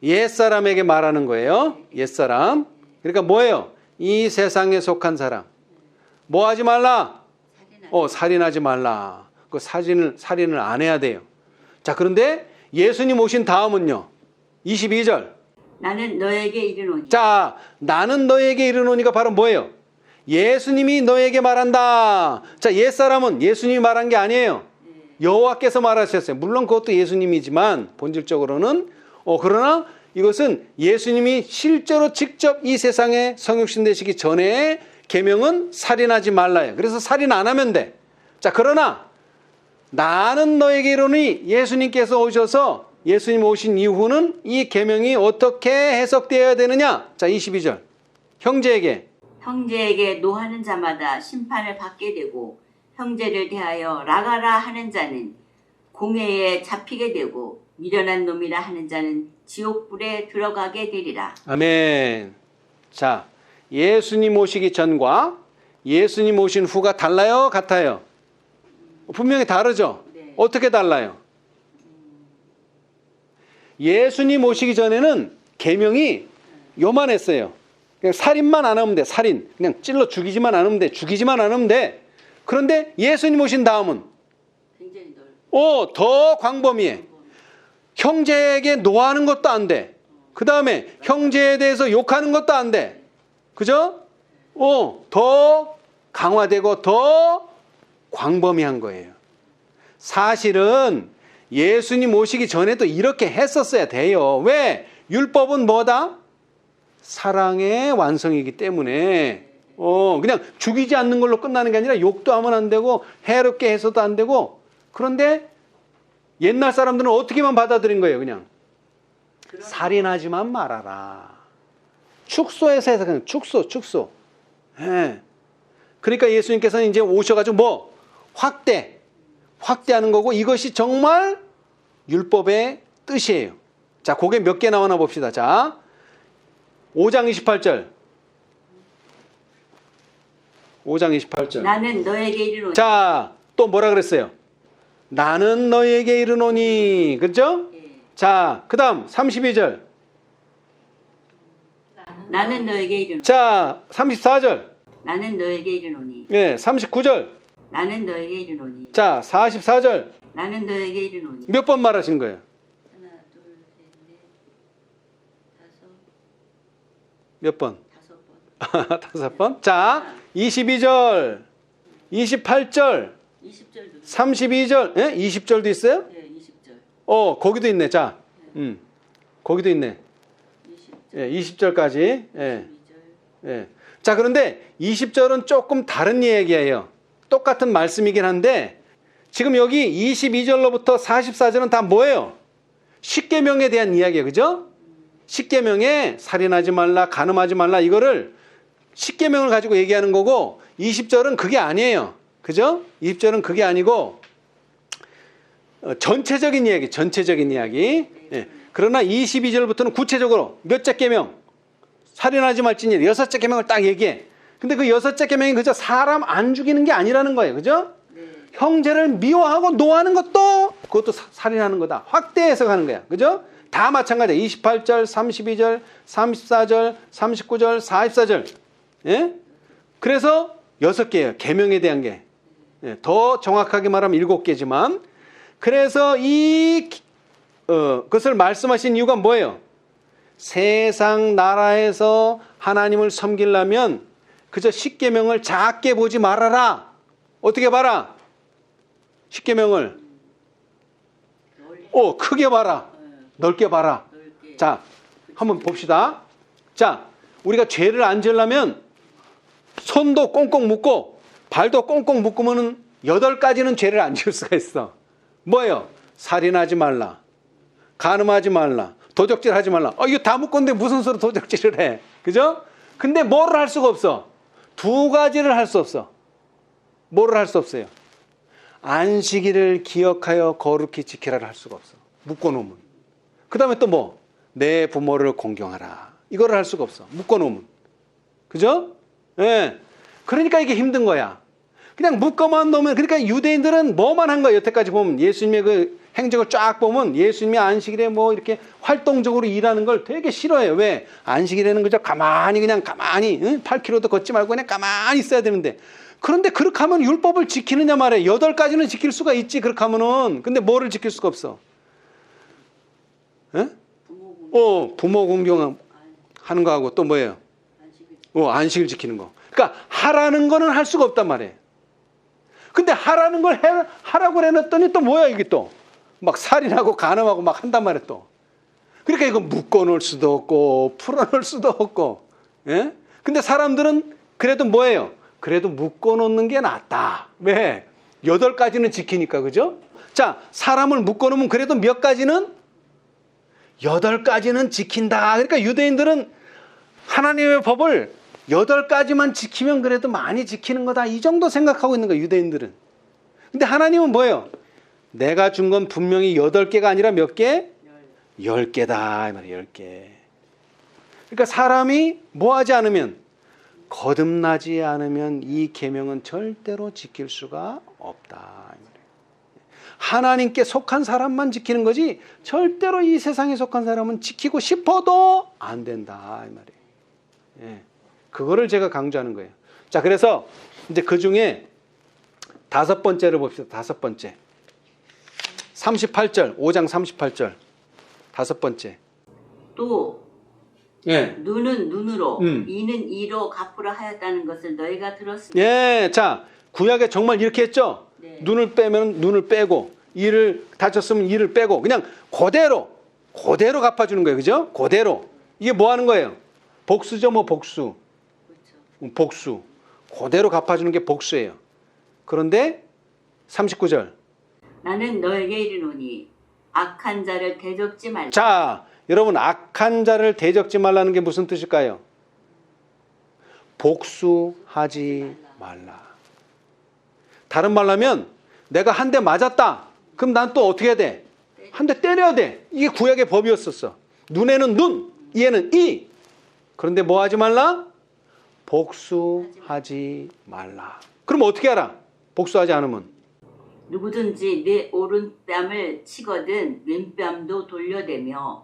옛사람에게 말하는 거예요. 옛사람. 그러니까 뭐예요? 이 세상에 속한 사람. 뭐 하지 말라? 살인하지 살인하지 말라. 그 살인을 안 해야 돼요. 자, 그런데 예수님 오신 다음은요. 22절. 나는 너에게 이르노니 자, 나는 너에게 이르노니가 바로 뭐예요? 예수님이 너에게 말한다. 자, 옛사람은 예수님이 말한 게 아니에요. 여호와께서 말하셨어요. 물론 그것도 예수님이지만 본질적으로는 그러나 이것은 예수님이 실제로 직접 이 세상에 성육신 되시기 전에 계명은 살인하지 말라요. 그래서 살인 안 하면 돼. 자, 그러나 나는 너에게 이르노니 예수님께서 오셔서 예수님 오신 이후는 이 계명이 어떻게 해석되어야 되느냐? 자, 22절. 형제에게 노하는 자마다 심판을 받게 되고 형제를 대하여 라가라 하는 자는 공회에 잡히게 되고 미련한 놈이라 하는 자는 지옥불에 들어가게 되리라. 아멘. 자, 예수님 오시기 전과 예수님 오신 후가 달라요? 같아요? 분명히 다르죠? 네. 어떻게 달라요? 예수님 오시기 전에는 계명이 요만했어요. 그냥 살인만 안 하면 돼. 살인. 그냥 찔러 죽이지만 않으면 돼. 죽이지만 않으면 돼. 그런데 예수님 오신 다음은 굉장히 넓. 더 광범위해. 형제에게 노하는 것도 안 돼. 그 다음에 형제에 대해서 욕하는 것도 안 돼. 그죠? 더 강화되고 더 광범위한 거예요. 사실은 예수님 오시기 전에도 이렇게 했었어야 돼요. 왜? 율법은 뭐다? 사랑의 완성이기 때문에 그냥 죽이지 않는 걸로 끝나는 게 아니라 욕도 하면 안 되고 해롭게 해서도 안 되고. 그런데 옛날 사람들은 어떻게만 받아들인 거예요. 그냥 살인하지만 말아라. 축소해서 해서 그냥 축소. 예. 그러니까 예수님께서는 이제 오셔가지고 확대하는 거고 이것이 정말 율법의 뜻이에요. 자, 그게 몇 개 나오나 봅시다. 자, 5장 28절. 5장 28절. 나는 너에게 이르노니. 자, 또 뭐라 그랬어요? 나는 너에게 이르노니. 그렇죠? 예. 자, 그 다음 32절. 나는 너에게 이르노니. 자, 34절. 나는 너에게 이르노니. 예, 39절. 나는 너에게 이르노니. 자, 44절. 나는 너에게 이르노니. 몇 번 말하신 거예요? 하나, 둘, 셋, 넷, 다섯, 몇 번? 5번. 5번. 자, 22절. 28절. 20절도. 32절. 예? 20절도 있어요? 예, 20절. 거기도 있네. 자. 거기도 있네. 20절. 예, 20절까지. 예. 22절. 예. 자, 그런데 20절은 조금 다른 얘기예요. 똑같은 말씀이긴 한데 지금 여기 22절로부터 44절은 다 뭐예요? 십계명에 대한 이야기예요. 그죠? 십계명에 살인하지 말라, 간음하지 말라 이거를 십계명을 가지고 얘기하는 거고 20절은 그게 아니에요. 그죠? 20절은 그게 아니고 전체적인 이야기. 예. 그러나 22절부터는 구체적으로 몇째 계명? 살인하지 말지니 6째 계명을 딱 얘기해. 근데 그 6째 계명이 그저 사람 안 죽이는 게 아니라는 거예요. 그죠? 네. 형제를 미워하고 노하는 것도 그것도 살인하는 거다. 확대 해석하는 거야. 그죠? 다 마찬가지야. 28절, 32절, 34절, 39절, 44절. 예? 그래서 6개예요. 계명에 대한 게. 예, 더 정확하게 말하면 7개지만 그래서 그것을 말씀하신 이유가 뭐예요? 세상 나라에서 하나님을 섬기려면 그저 십계명을 작게 보지 말아라. 어떻게 봐라? 십계명을 크게 봐라. 넓게 봐라. 넓게. 자, 한번 봅시다. 자, 우리가 죄를 안 지으려면 손도 꽁꽁 묶고 발도 꽁꽁 묶으면은 8가지는 죄를 안 지을 수가 있어. 뭐예요? 살인하지 말라. 간음하지 말라. 도적질하지 말라. 이거 다 묶었는데 무슨 소리 도적질을 해? 그죠? 근데 뭐를 할 수가 없어? 2가지를 할 수 없어. 뭐를 할 수 없어요? 안식일을 기억하여 거룩히 지키라를 할 수가 없어. 묶어놓으면. 그 다음에 또 뭐? 내 부모를 공경하라. 이거를 할 수가 없어. 묶어놓으면. 그죠? 예. 그러니까 이게 힘든 거야. 그냥 묶어만 놓으면, 그러니까 유대인들은 뭐만 한 거야. 여태까지 보면 예수님의 그 행적을 쫙 보면 예수님이 안식일에 뭐 이렇게 활동적으로 일하는 걸 되게 싫어해요. 왜? 안식일에는 그저 가만히 8km도 걷지 말고 그냥 가만히 있어야 되는데, 그런데 그렇게 하면 율법을 지키느냐 말이에요. 8가지는 지킬 수가 있지, 그렇게 하면은. 근데 뭐를 지킬 수가 없어? 예? 부모 공경하는 거하고 또 뭐예요? 안식일 지키는 거. 그러니까 하라는 거는 할 수가 없단 말이에요. 근데 하라는 걸 하라고 해놨더니 또 뭐야, 이게 또. 막 살인하고 간음하고 막 한단 말이에요, 또. 그러니까 이거 묶어놓을 수도 없고, 풀어놓을 수도 없고, 예? 근데 사람들은 그래도 뭐예요? 그래도 묶어놓는 게 낫다. 왜? 8가지는 지키니까, 그죠? 자, 사람을 묶어놓으면 그래도 몇 가지는? 8가지는 지킨다. 그러니까 유대인들은 하나님의 법을 8가지만 지키면 그래도 많이 지키는 거다. 이 정도 생각하고 있는 거예요, 유대인들은. 근데 하나님은 뭐예요? 내가 준 건 분명히 8개가 아니라 몇 개? 10개다. 이 말이에요, 10개. 그러니까 사람이 뭐 하지 않으면, 거듭나지 않으면 이 계명은 절대로 지킬 수가 없다. 이 말이에요. 하나님께 속한 사람만 지키는 거지, 절대로 이 세상에 속한 사람은 지키고 싶어도 안 된다. 이 말이에요. 예. 그거를 제가 강조하는 거예요. 자, 그래서 이제 그 중에 5번째를 봅시다. 5번째. 38절, 5장 38절. 5번째. 또 예. 눈은 눈으로 이는 이로 갚으라 하였다는 것을 너희가 들었으니. 예. 자, 구약에 정말 이렇게 했죠? 네. 눈을 빼면 눈을 빼고, 이를 다쳤으면 이를 빼고, 그냥 그대로 갚아주는 거예요. 그죠? 그대로. 이게 뭐 하는 거예요? 복수죠, 뭐 복수. 그렇죠. 복수. 그대로 갚아주는 게 복수예요. 그런데 39절. 나는 너에게 이르노니 악한 자를 대접지 말라. 자, 여러분, 악한 자를 대적지 말라는 게 무슨 뜻일까요? 복수하지 말라. 다른 말로 하면 내가 한 대 맞았다. 그럼 난 또 어떻게 해야 돼? 한 대 때려야 돼. 이게 구약의 법이었었어. 눈에는 눈, 이에는 이. 그런데 뭐 하지 말라? 복수하지 말라. 그럼 어떻게 알아? 복수하지 않으면. 누구든지 내 오른뺨을 치거든 왼뺨도 돌려대며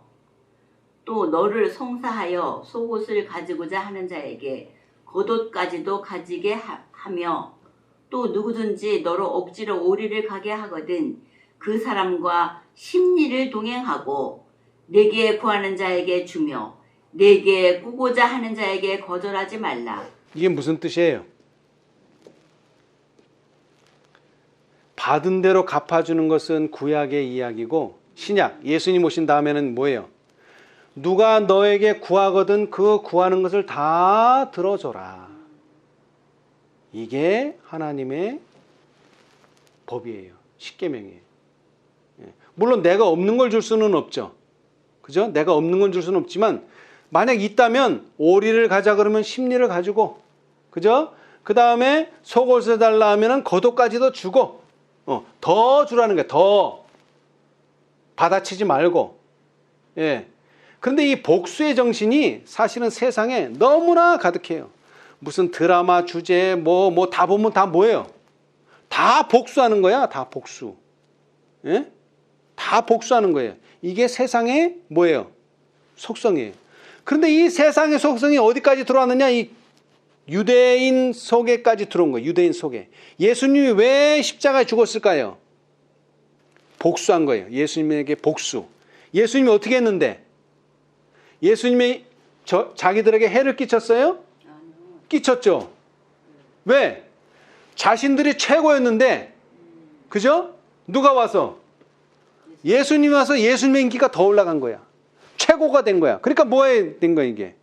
또 너를 송사하여 속옷을 가지고자 하는 자에게 겉옷까지도 가지게 하며 또 누구든지 너로 억지로 오리를 가게 하거든 그 사람과 심리를 동행하고 내게 구하는 자에게 주며 내게 꾸고자 하는 자에게 거절하지 말라. 이게 무슨 뜻이에요? 받은 대로 갚아주는 것은 구약의 이야기고, 신약, 예수님 오신 다음에는 뭐예요? 누가 너에게 구하거든 그 구하는 것을 다 들어줘라. 이게 하나님의 법이에요. 십계명이에요. 물론 내가 없는 걸 줄 수는 없죠. 그죠? 내가 없는 건 줄 수는 없지만 만약 있다면 오리를 가자 그러면 심리를 가지고, 그죠? 그 다음에 속옷을 달라 하면은 겉옷까지도 주고, 더 주라는 거야. 더 받아치지 말고. 예. 그런데 이 복수의 정신이 사실은 세상에 너무나 가득해요. 무슨 드라마 주제 뭐 다 보면 다 뭐예요? 다 복수하는 거야. 다 복수. 예? 다 복수하는 거예요. 이게 세상의 뭐예요? 속성이에요. 그런데 이 세상의 속성이 어디까지 들어왔느냐? 이 유대인 속에까지 들어온 거예요. 유대인 속에. 예수님이 왜 십자가에 죽었을까요? 복수한 거예요. 예수님에게 복수. 예수님이 어떻게 했는데? 예수님이 자기들에게 해를 끼쳤어요? 끼쳤죠. 왜? 자신들이 최고였는데, 그죠? 누가 와서? 예수님이 와서 예수님의 인기가 더 올라간 거야. 최고가 된 거야. 그러니까 뭐에 된 거야, 이게?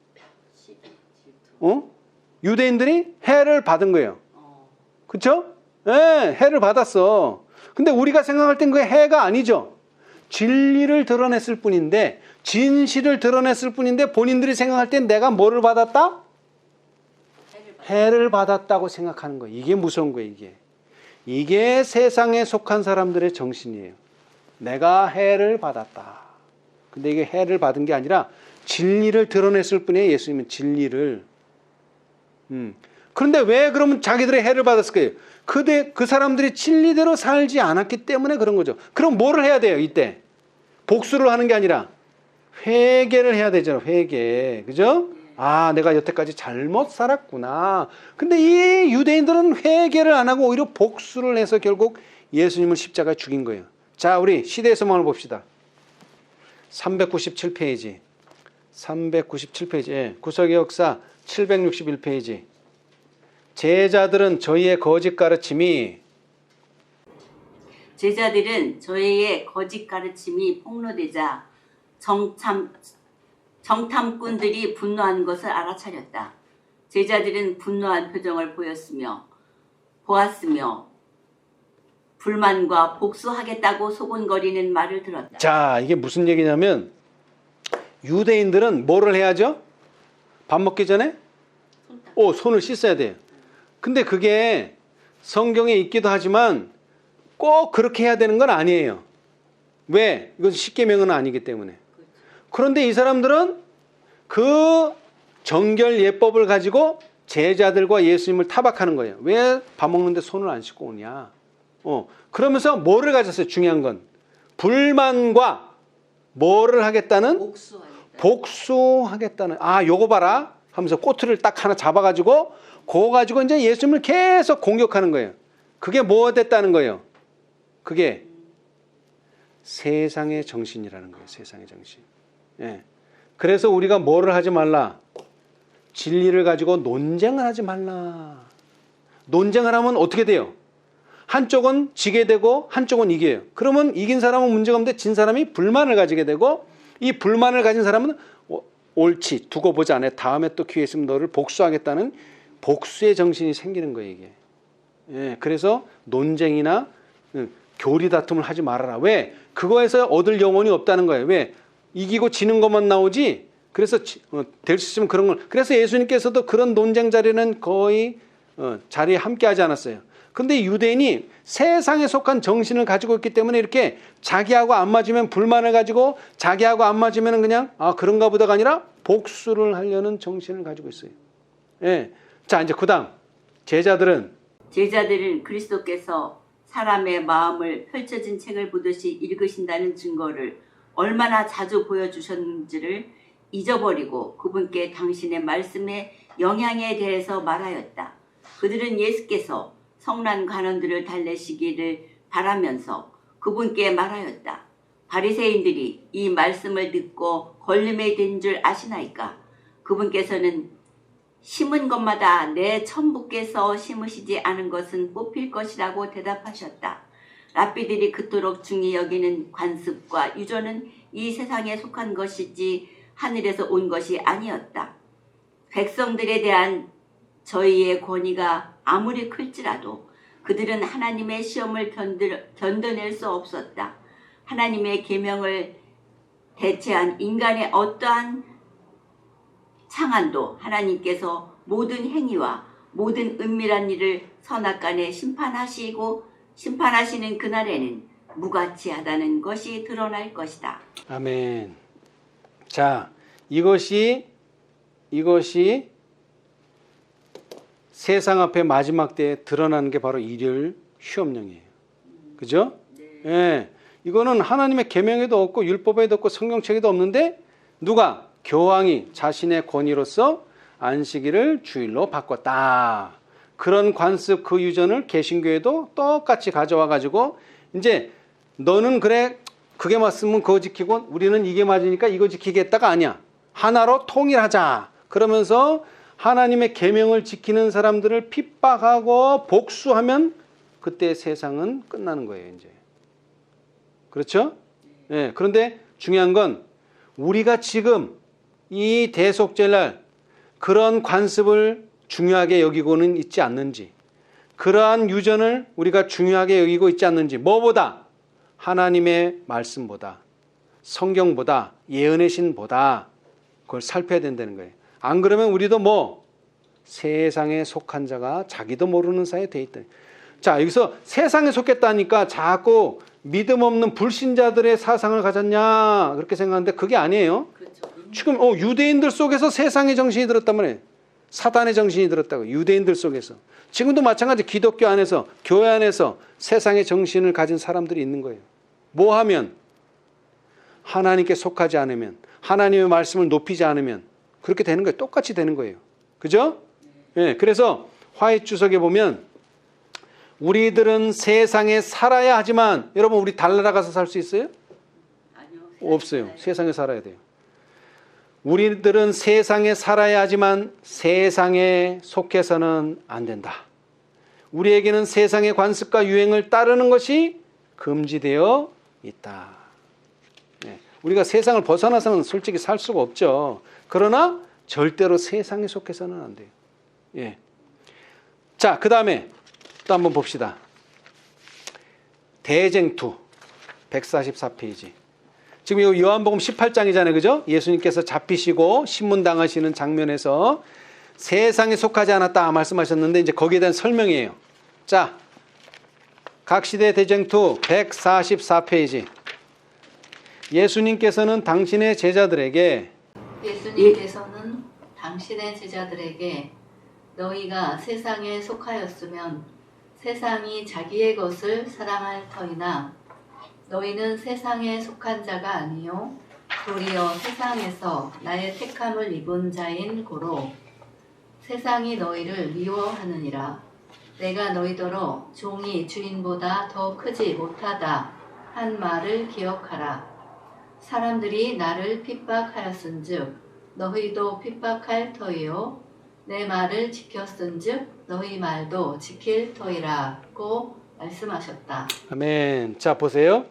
유대인들이 해를 받은 거예요. 그쵸? 예, 해를 받았어. 근데 우리가 생각할 땐 그게 해가 아니죠. 진리를 드러냈을 뿐인데, 진실을 드러냈을 뿐인데, 본인들이 생각할 땐 내가 뭐를 받았다? 해를 받았다고 생각하는 거예요. 이게 무서운 거예요, 이게. 이게 세상에 속한 사람들의 정신이에요. 내가 해를 받았다. 근데 이게 해를 받은 게 아니라 진리를 드러냈을 뿐이에요. 예수님은 진리를. 그런데 왜 그러면 자기들의 해를 받았을 거예요? 그 사람들이 진리대로 살지 않았기 때문에 그런 거죠. 그럼 뭐를 해야 돼요? 이때 복수를 하는 게 아니라 회개를 해야 되잖아. 회개. 그죠? 아, 내가 여태까지 잘못 살았구나. 근데 이 유대인들은 회개를 안 하고 오히려 복수를 해서 결국 예수님을 십자가에 죽인 거예요. 자, 우리 시대의 소망을 봅시다. 397페이지. 397페이지. 예, 구석의 역사 761페이지. 제자들은 저희의 거짓 가르침이 폭로되자 정탐꾼들이 분노한 것을 알아차렸다. 제자들은 분노한 표정을 보았으며 불만과 복수하겠다고 소곤거리는 말을 들었다. 자, 이게 무슨 얘기냐면 유대인들은 뭐를 해야죠? 밥 먹기 전에 손을 씻어야 돼요. 근데 그게 성경에 있기도 하지만 꼭 그렇게 해야 되는 건 아니에요. 왜? 이건 십계명은 아니기 때문에. 그런데 이 사람들은 그 정결 예법을 가지고 제자들과 예수님을 타박하는 거예요. 왜 밥 먹는데 손을 안 씻고 오냐? 그러면서 뭐를 가졌어요? 중요한 건 불만과 뭐를 하겠다는? 복수하겠다는. 아, 요거 봐라 하면서 꼬투리를 딱 하나 잡아가지고 그거 가지고 이제 예수님을 계속 공격하는 거예요. 그게 뭐 됐다는 거예요? 그게 세상의 정신이라는 거예요. 세상의 정신. 예. 그래서 우리가 뭐를 하지 말라? 진리를 가지고 논쟁을 하지 말라. 논쟁을 하면 어떻게 돼요? 한쪽은 지게 되고 한쪽은 이겨요. 그러면 이긴 사람은 문제가 없는데 진 사람이 불만을 가지게 되고 이 불만을 가진 사람은 옳지 두고 보자. 내 다음에 또 기회 있으면 너를 복수하겠다는 복수의 정신이 생기는 거예요. 이게. 예. 그래서 논쟁이나 교리 다툼을 하지 말아라. 왜? 그거에서 얻을 영혼이 없다는 거예요. 왜? 이기고 지는 것만 나오지. 그래서 될 수 있으면 그런 걸. 그래서 예수님께서도 그런 논쟁 자리는 거의 자리에 함께 하지 않았어요. 근데 유대인이 세상에 속한 정신을 가지고 있기 때문에 이렇게 자기하고 안 맞으면 불만을 가지고 자기하고 안 맞으면 그냥 그런가 보다가 아니라 복수를 하려는 정신을 가지고 있어요. 예. 자, 이제 그다음 제자들은 그리스도께서 사람의 마음을 펼쳐진 책을 보듯이 읽으신다는 증거를 얼마나 자주 보여주셨는지를 잊어버리고 그분께 당신의 말씀의 영향에 대해서 말하였다. 그들은 예수께서 성난 관원들을 달래시기를 바라면서 그분께 말하였다. 바리새인들이 이 말씀을 듣고 걸림에 든 줄 아시나이까? 그분께서는 심은 것마다 내 천부께서 심으시지 않은 것은 뽑힐 것이라고 대답하셨다. 랍비들이 그토록 중히 여기는 관습과 유전은 이 세상에 속한 것이지 하늘에서 온 것이 아니었다. 백성들에 대한 저희의 권위가 아무리 클지라도 그들은 하나님의 시험을 견뎌낼 수 없었다. 하나님의 계명을 대체한 인간의 어떠한 창안도 하나님께서 모든 행위와 모든 은밀한 일을 선악간에 심판하시는 그날에는 무가치하다는 것이 드러날 것이다. 아멘. 자, 이것이 세상 앞에 마지막 때에 드러나는 게 바로 일요일 휴업령이에요. 그죠? 네. 예. 이거는 하나님의 계명에도 없고 율법에도 없고 성경책에도 없는데 누가? 교황이 자신의 권위로서 안식일을 주일로 바꿨다. 그런 관습 그 유전을 개신교에도 똑같이 가져와 가지고 이제 너는 그래 그게 맞으면 그거 지키고 우리는 이게 맞으니까 이거 지키겠다가 아니야. 하나로 통일하자. 그러면서 하나님의 계명을 지키는 사람들을 핍박하고 복수하면 그때 세상은 끝나는 거예요. 이제. 그렇죠? 예. 그런데 중요한 건 우리가 지금 이 대속죄날 그런 관습을 중요하게 여기고는 있지 않는지, 그러한 유전을 우리가 중요하게 여기고 있지 않는지, 뭐보다? 하나님의 말씀보다, 성경보다, 예언의 신보다 그걸 살펴야 된다는 거예요. 안 그러면 우리도 세상에 속한 자가 자기도 모르는 사이에 돼 있다. 자, 여기서 세상에 속했다니까 자꾸 믿음 없는 불신자들의 사상을 가졌냐 그렇게 생각하는데 그게 아니에요. 그렇죠. 지금 유대인들 속에서 세상의 정신이 들었단 말이에요. 사단의 정신이 들었다고. 유대인들 속에서. 지금도 마찬가지 기독교 안에서 교회 안에서 세상의 정신을 가진 사람들이 있는 거예요. 뭐 하면? 하나님께 속하지 않으면, 하나님의 말씀을 높이지 않으면 그렇게 되는 거예요. 똑같이 되는 거예요. 그죠? 예, 그래서 화해 주석에 보면 우리들은 세상에 살아야 하지만, 여러분 우리 달나라가서 살 수 있어요? 아니요. 없어요. 세상에 살아야 돼요. 우리들은 세상에 살아야 하지만 세상에 속해서는 안 된다. 우리에게는 세상의 관습과 유행을 따르는 것이 금지되어 있다. 네. 우리가 세상을 벗어나서는 솔직히 살 수가 없죠. 그러나 절대로 세상에 속해서는 안 돼요. 예. 자, 그 다음에 또 한번 봅시다. 대쟁투 144페이지. 지금 이 요한복음 18장이잖아요. 그죠? 예수님께서 잡히시고 신문당하시는 장면에서 세상에 속하지 않았다 말씀하셨는데 이제 거기에 대한 설명이에요. 자, 각시대 대쟁투 144페이지. 예수님께서는 당신의 제자들에게 너희가 세상에 속하였으면 세상이 자기의 것을 사랑할 터이나 너희는 세상에 속한 자가 아니요 도리어 세상에서 나의 택함을 입은 자인 고로 세상이 너희를 미워하느니라. 내가 너희더러 종이 주인보다 더 크지 못하다 한 말을 기억하라. 사람들이 나를 핍박하였은즉 너희도 핍박할 터이요 내 말을 지켰은즉 너희 말도 지킬 터이라고 말씀하셨다. 아멘. 자, 보세요.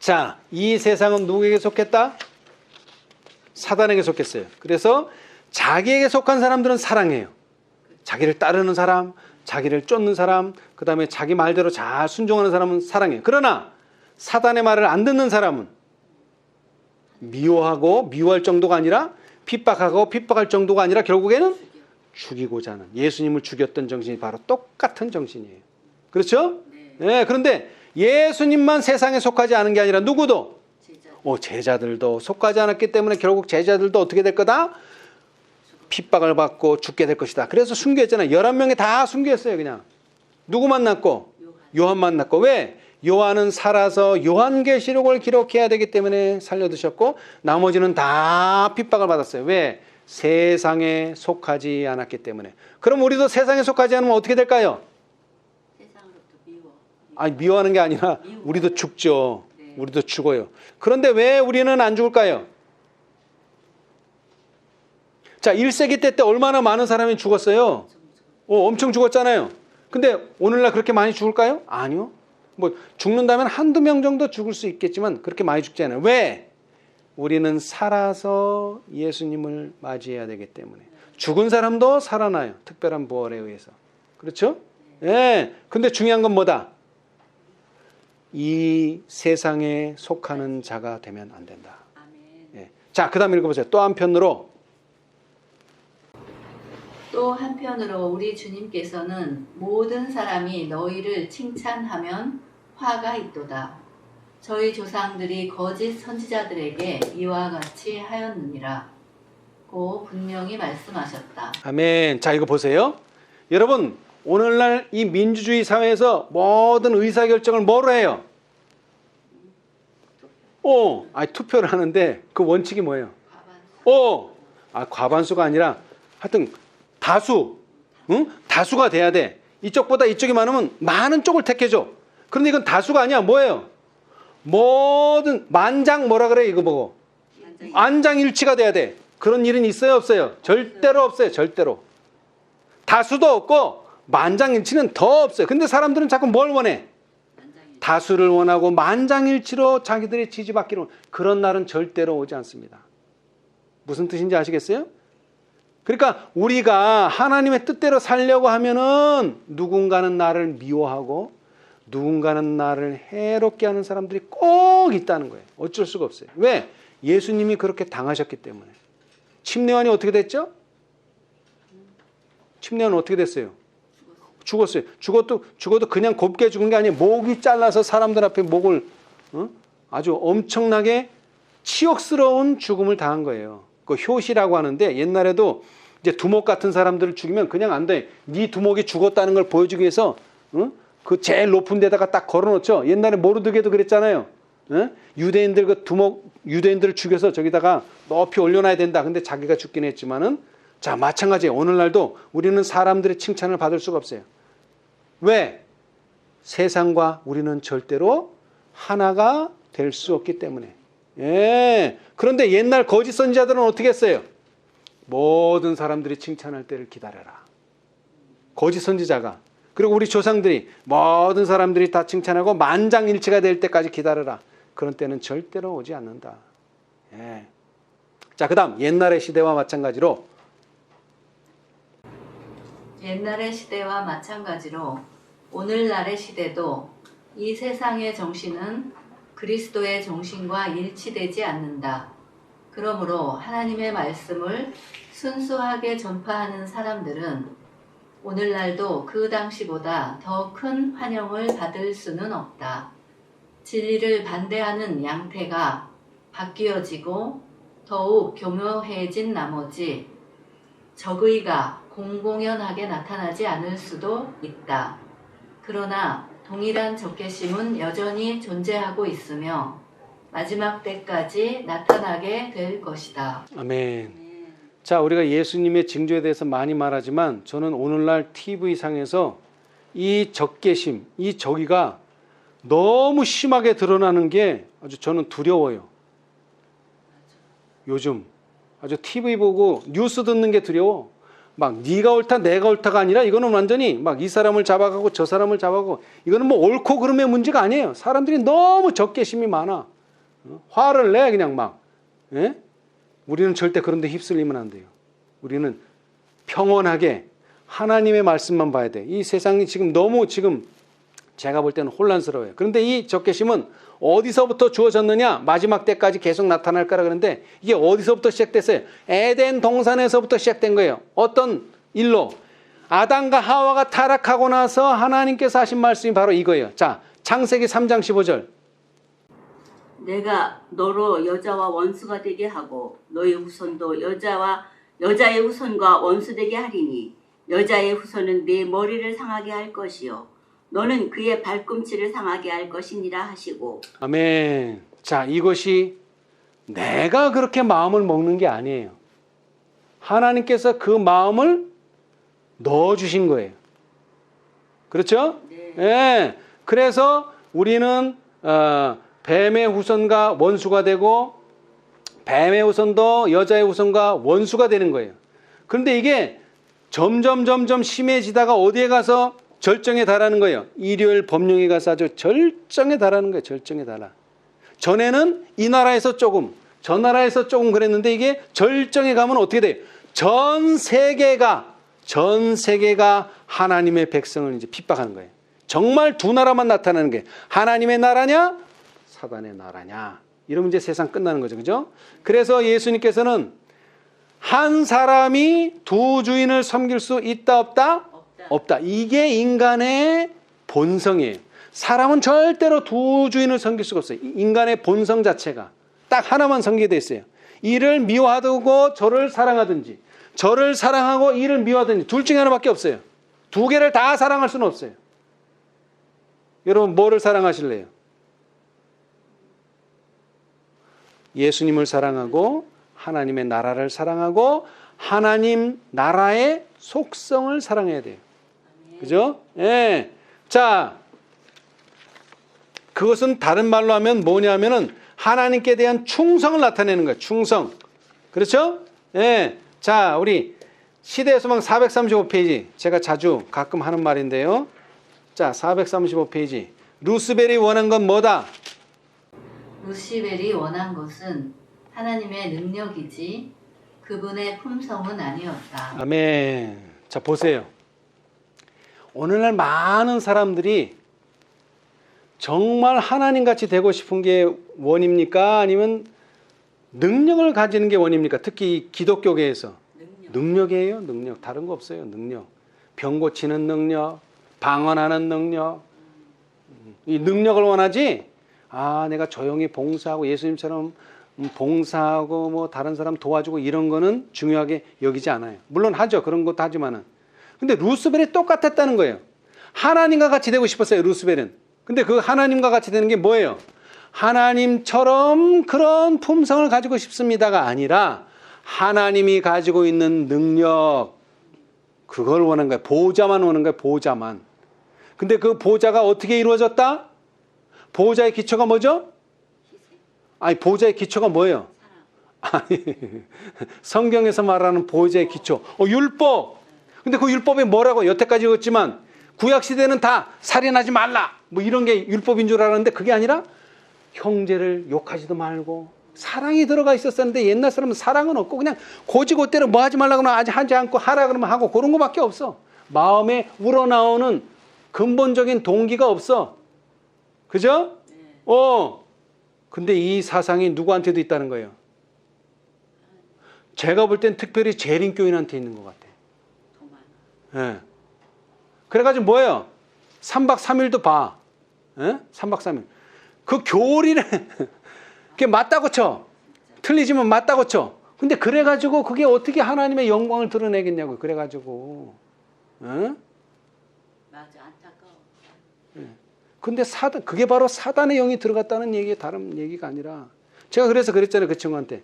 자, 이 세상은 누구에게 속했다? 사단에게 속했어요. 그래서 자기에게 속한 사람들은 사랑해요. 자기를 따르는 사람, 자기를 쫓는 사람, 그 다음에 자기 말대로 잘 순종하는 사람은 사랑해요. 그러나 사단의 말을 안 듣는 사람은 미워하고 미워할 정도가 아니라 핍박하고 핍박할 정도가 아니라 결국에는 죽이고자 하는, 예수님을 죽였던 정신이 바로 똑같은 정신이에요. 그렇죠? 네. 그런데 예수님만 세상에 속하지 않은 게 아니라 누구도 제자들도 속하지 않았기 때문에 결국 제자들도 어떻게 될 거다? 핍박을 받고 죽게 될 것이다. 그래서 순교했잖아요. 11명이 다 순교했어요. 그냥 누구 만났고? 요한 만났고. 왜? 요한은 살아서 요한계시록을 기록해야 되기 때문에 살려두셨고 나머지는 다 핍박을 받았어요. 왜? 세상에 속하지 않았기 때문에. 그럼 우리도 세상에 속하지 않으면 어떻게 될까요? 아니, 미워하는 게 아니라 우리도 죽죠. 우리도 죽어요. 그런데 왜 우리는 안 죽을까요? 자, 1세기 때 얼마나 많은 사람이 죽었어요? 엄청 죽었잖아요. 근데 오늘날 그렇게 많이 죽을까요? 아니요. 뭐 죽는다면 한두 명 정도 죽을 수 있겠지만 그렇게 많이 죽지 않아요. 왜? 우리는 살아서 예수님을 맞이해야 되기 때문에. 죽은 사람도 살아나요. 특별한 부활에 의해서. 그렇죠? 예. 근데 중요한 건 뭐다? 이 세상에 속하는 자가 되면 안 된다. 예. 자, 그 다음 읽어보세요. 또 한편으로 우리 주님께서는 모든 사람이 너희를 칭찬하면 화가 있도다. 저희 조상들이 거짓 선지자들에게 이와 같이 하였느니라. 고 분명히 말씀하셨다. 아멘. 자, 이거 보세요. 여러분, 오늘날 이 민주주의 사회에서 모든 의사결정을 뭐로 해요? 투표를 하는데 그 원칙이 뭐예요? 과반수가 아니라 하여튼 다수, 다수가 돼야 돼. 이쪽보다 이쪽이 많으면 많은 쪽을 택해줘. 그런데 이건 다수가 아니야. 뭐예요? 모든 만장 뭐라 그래 이거 보고? 만장일치가 돼야 돼. 그런 일은 있어요 없어요? 절대로 없어요. 절대로. 다수도 없고 만장일치는 더 없어요. 근데 사람들은 자꾸 뭘 원해? 다수를 원하고 만장일치로 자기들이 지지받기를 원해. 그런 날은 절대로 오지 않습니다. 무슨 뜻인지 아시겠어요? 그러니까 우리가 하나님의 뜻대로 살려고 하면은 누군가는 나를 미워하고 누군가는 나를 해롭게 하는 사람들이 꼭 있다는 거예요. 어쩔 수가 없어요. 왜? 예수님이 그렇게 당하셨기 때문에. 침례요한이 어떻게 됐죠? 침례요한은 어떻게 됐어요? 죽었어요. 죽어도 그냥 곱게 죽은 게 아니에요. 목이 잘라서 사람들 앞에 목을 아주 엄청나게 치욕스러운 죽음을 당한 거예요. 그 효시라고 하는데 옛날에도 이제 두목 같은 사람들을 죽이면 그냥 안 돼. 네 두목이 죽었다는 걸 보여주기 위해서 그 제일 높은 데다가 딱 걸어놓죠. 옛날에 모르드게도 그랬잖아요. 유대인들 그 두목 유대인들을 죽여서 저기다가 높이 올려놔야 된다. 근데 자기가 죽긴 했지만은 자 마찬가지예요. 오늘날도 우리는 사람들의 칭찬을 받을 수가 없어요. 왜? 세상과 우리는 절대로 하나가 될 수 없기 때문에. 예. 그런데 옛날 거짓 선지자들은 어떻게 했어요? 모든 사람들이 칭찬할 때를 기다려라. 거짓 선지자가. 그리고 우리 조상들이 모든 사람들이 다 칭찬하고 만장일치가 될 때까지 기다려라. 그런 때는 절대로 오지 않는다. 예. 자, 그 다음 옛날의 시대와 마찬가지로 옛날의 시대와 마찬가지로 오늘날의 시대도 이 세상의 정신은 그리스도의 정신과 일치되지 않는다. 그러므로 하나님의 말씀을 순수하게 전파하는 사람들은 오늘날도 그 당시보다 더 큰 환영을 받을 수는 없다. 진리를 반대하는 양태가 바뀌어지고 더욱 교묘해진 나머지 적의가 공공연하게 나타나지 않을 수도 있다. 그러나 동일한 적개심은 여전히 존재하고 있으며 마지막 때까지 나타나게 될 것이다. 아멘. 자, 우리가 예수님의 징조에 대해서 많이 말하지만 저는 오늘날 TV상에서 이 적개심, 이 적의가 너무 심하게 드러나는 게 아주 저는 두려워요. 요즘 아주 TV 보고 뉴스 듣는 게 두려워. 막 네가 옳다 내가 옳다가 아니라 이거는 완전히 막 이 사람을 잡아가고 저 사람을 잡아가고 이거는 뭐 옳고 그름의 문제가 아니에요. 사람들이 너무 적개심이 많아. 화를 내 그냥 막. 예? 우리는 절대 그런 데 휩쓸리면 안 돼요. 우리는 평온하게 하나님의 말씀만 봐야 돼. 이 세상이 너무 제가 볼 때는 혼란스러워요. 그런데 이 적개심은 어디서부터 주어졌느냐? 마지막 때까지 계속 나타날 거라 그러는데 이게 어디서부터 시작됐어요? 에덴 동산에서부터 시작된 거예요. 어떤 일로? 아담과 하와가 타락하고 나서 하나님께서 하신 말씀이 바로 이거예요. 자, 창세기 3장 15절. 내가 너로 여자와 원수가 되게 하고 너의 후손도 여자의 후손과 원수 되게 하리니 여자의 후손은 네 머리를 상하게 할 것이요 너는 그의 발꿈치를 상하게 할 것이니라 하시고. 아멘. 자, 이것이 내가 그렇게 마음을 먹는 게 아니에요. 하나님께서 그 마음을 넣어주신 거예요. 그렇죠? 네. 예. 그래서 우리는 뱀의 후손과 원수가 되고 뱀의 후손도 여자의 후손과 원수가 되는 거예요. 그런데 이게 점점 심해지다가 어디에 가서 절정에 달하는 거예요. 일요일 법령에 가서 아주 절정에 달하는 거예요. 절정에 달하. 전에는 이 나라에서 조금, 저 나라에서 조금 그랬는데 이게 절정에 가면 어떻게 돼요? 전 세계가 하나님의 백성을 이제 핍박하는 거예요. 정말 두 나라만 나타나는 게 하나님의 나라냐, 사단의 나라냐. 이러면 이제 세상 끝나는 거죠. 그죠? 그래서 예수님께서는 한 사람이 두 주인을 섬길 수 있다 없다? 없다. 이게 인간의 본성이에요. 사람은 절대로 두 주인을 섬길 수가 없어요. 인간의 본성 자체가 딱 하나만 섬기게 돼 있어요. 이를 미워하고 저를 사랑하든지 저를 사랑하고 이를 미워하든지 둘 중에 하나밖에 없어요. 두 개를 다 사랑할 수는 없어요. 여러분 뭐를 사랑하실래요? 예수님을 사랑하고 하나님의 나라를 사랑하고 하나님 나라의 속성을 사랑해야 돼요. 그죠? 예. 자, 그것은 다른 말로 하면 뭐냐면은 하나님께 대한 충성을 나타내는 거예요. 충성. 그렇죠? 예. 자, 우리 시대의 소망 435페이지. 제가 자주 가끔 하는 말인데요. 자, 435페이지. 루스벨이 원한 건 뭐다? 루시벨이 원한 것은 하나님의 능력이지 그분의 품성은 아니었다. 아멘. 자, 보세요. 오늘날 많은 사람들이 정말 하나님같이 되고 싶은 게 원입니까? 아니면 능력을 가지는 게 원입니까? 특히 기독교계에서. 능력이에요. 능력. 다른 거 없어요. 능력. 병 고치는 능력, 방언하는 능력. 이 능력을 원하지? 아, 내가 조용히 봉사하고 예수님처럼 봉사하고 뭐 다른 사람 도와주고 이런 거는 중요하게 여기지 않아요. 물론 하죠. 그런 것도 하지만은. 근데 루스벨이 똑같았다는 거예요. 하나님과 같이 되고 싶었어요. 루스벨은. 근데 그 하나님과 같이 되는 게 뭐예요? 하나님처럼 그런 품성을 가지고 싶습니다가 아니라 하나님이 가지고 있는 능력, 그걸 원한 거예요. 보호자만 원한 거예요. 보호자만. 근데 그 보호자가 어떻게 이루어졌다? 보호자의 기초가 뭐죠? 아니, 보호자의 기초가 뭐예요? 아니, 성경에서 말하는 보호자의 기초. 율법. 근데 그 율법이 뭐라고 여태까지 읽었지만 구약시대는 다 살인하지 말라. 뭐 이런 게 율법인 줄 알았는데 그게 아니라 형제를 욕하지도 말고 사랑이 들어가 있었었는데 옛날 사람은 사랑은 없고 그냥 고지고대로 뭐 하지 말라 그러면 아직 하지 않고 하라 그러면 하고 그런 거밖에 없어. 마음에 우러나오는 근본적인 동기가 없어. 그죠? 근데 이 사상이 누구한테도 있다는 거예요. 제가 볼 땐 특별히 재림교인한테 있는 것 같아요. 예. 그래가지고 뭐예요? 3박 3일도 봐. 예? 3박 3일. 그 교리를 그게 맞다고 쳐. 틀리지만 맞다고 쳐. 근데 그래가지고 그게 어떻게 하나님의 영광을 드러내겠냐고요. 그래가지고. 예? 맞아, 안타까워. 근데 그게 바로 사단의 영이 들어갔다는 얘기에 다른 얘기가 아니라 제가 그래서 그랬잖아요. 그 친구한테.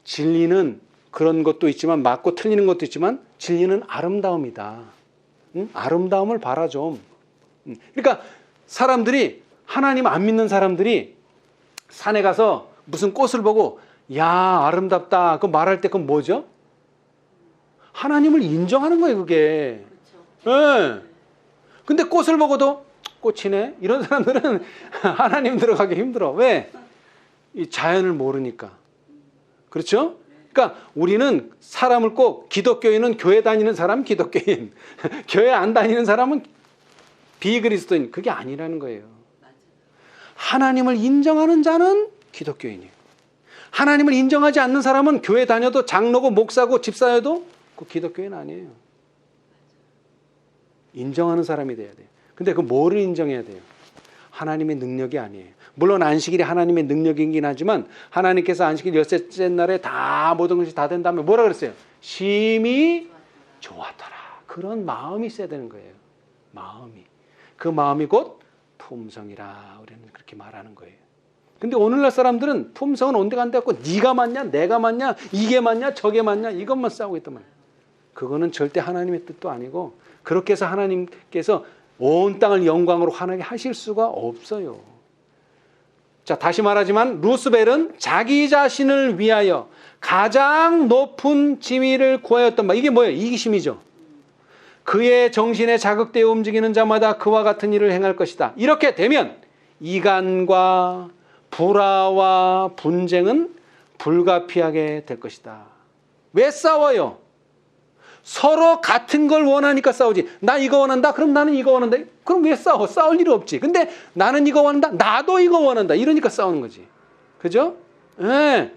진리는 그런 것도 있지만 맞고 틀리는 것도 있지만 진리는 아름다움이다. 응? 아름다움을 봐라 좀. 그러니까 사람들이 하나님 안 믿는 사람들이 산에 가서 무슨 꽃을 보고 야 아름답다 그 말할 때 그건 뭐죠? 하나님을 인정하는 거예요 그게. 그렇죠. 예. 근데 꽃을 보고도 꽃이네 이런 사람들은 하나님 들어가기 힘들어. 왜? 이 자연을 모르니까. 그렇죠? 그러니까 우리는 사람을 꼭 기독교인은 교회 다니는 사람 기독교인 교회 안 다니는 사람은 비그리스도인 그게 아니라는 거예요. 하나님을 인정하는 자는 기독교인이에요. 하나님을 인정하지 않는 사람은 교회 다녀도 장로고 목사고 집사여도 그 기독교인 아니에요. 인정하는 사람이 돼야 돼요. 근데 그 뭐를 인정해야 돼요? 하나님의 능력이 아니에요. 물론 안식일이 하나님의 능력이긴 하지만 하나님께서 안식일 13째 날에 다 모든 것이 다 된 다음에 뭐라 그랬어요? 심히 좋았더라. 그런 마음이 있어야 되는 거예요. 마음이. 그 마음이 곧 품성이라 우리는 그렇게 말하는 거예요. 근데 오늘날 사람들은 품성은 온데 간데 갖고 네가 맞냐 내가 맞냐 이게 맞냐 저게 맞냐 이것만 싸우고 있단 말이에요. 그거는 절대 하나님의 뜻도 아니고 그렇게 해서 하나님께서 온 땅을 영광으로 환하게 하실 수가 없어요. 자, 다시 말하지만 루스벨은 자기 자신을 위하여 가장 높은 지위를 구하였던 말. 이게 뭐예요? 이기심이죠. 그의 정신에 자극되어 움직이는 자마다 그와 같은 일을 행할 것이다. 이렇게 되면 이간과 불화와 분쟁은 불가피하게 될 것이다. 왜 싸워요? 서로 같은 걸 원하니까 싸우지. 나 이거 원한다? 그럼 나는 이거 원한다. 그럼 왜 싸워? 싸울 일이 없지. 근데 나는 이거 원한다? 나도 이거 원한다. 이러니까 싸우는 거지. 그죠? 네.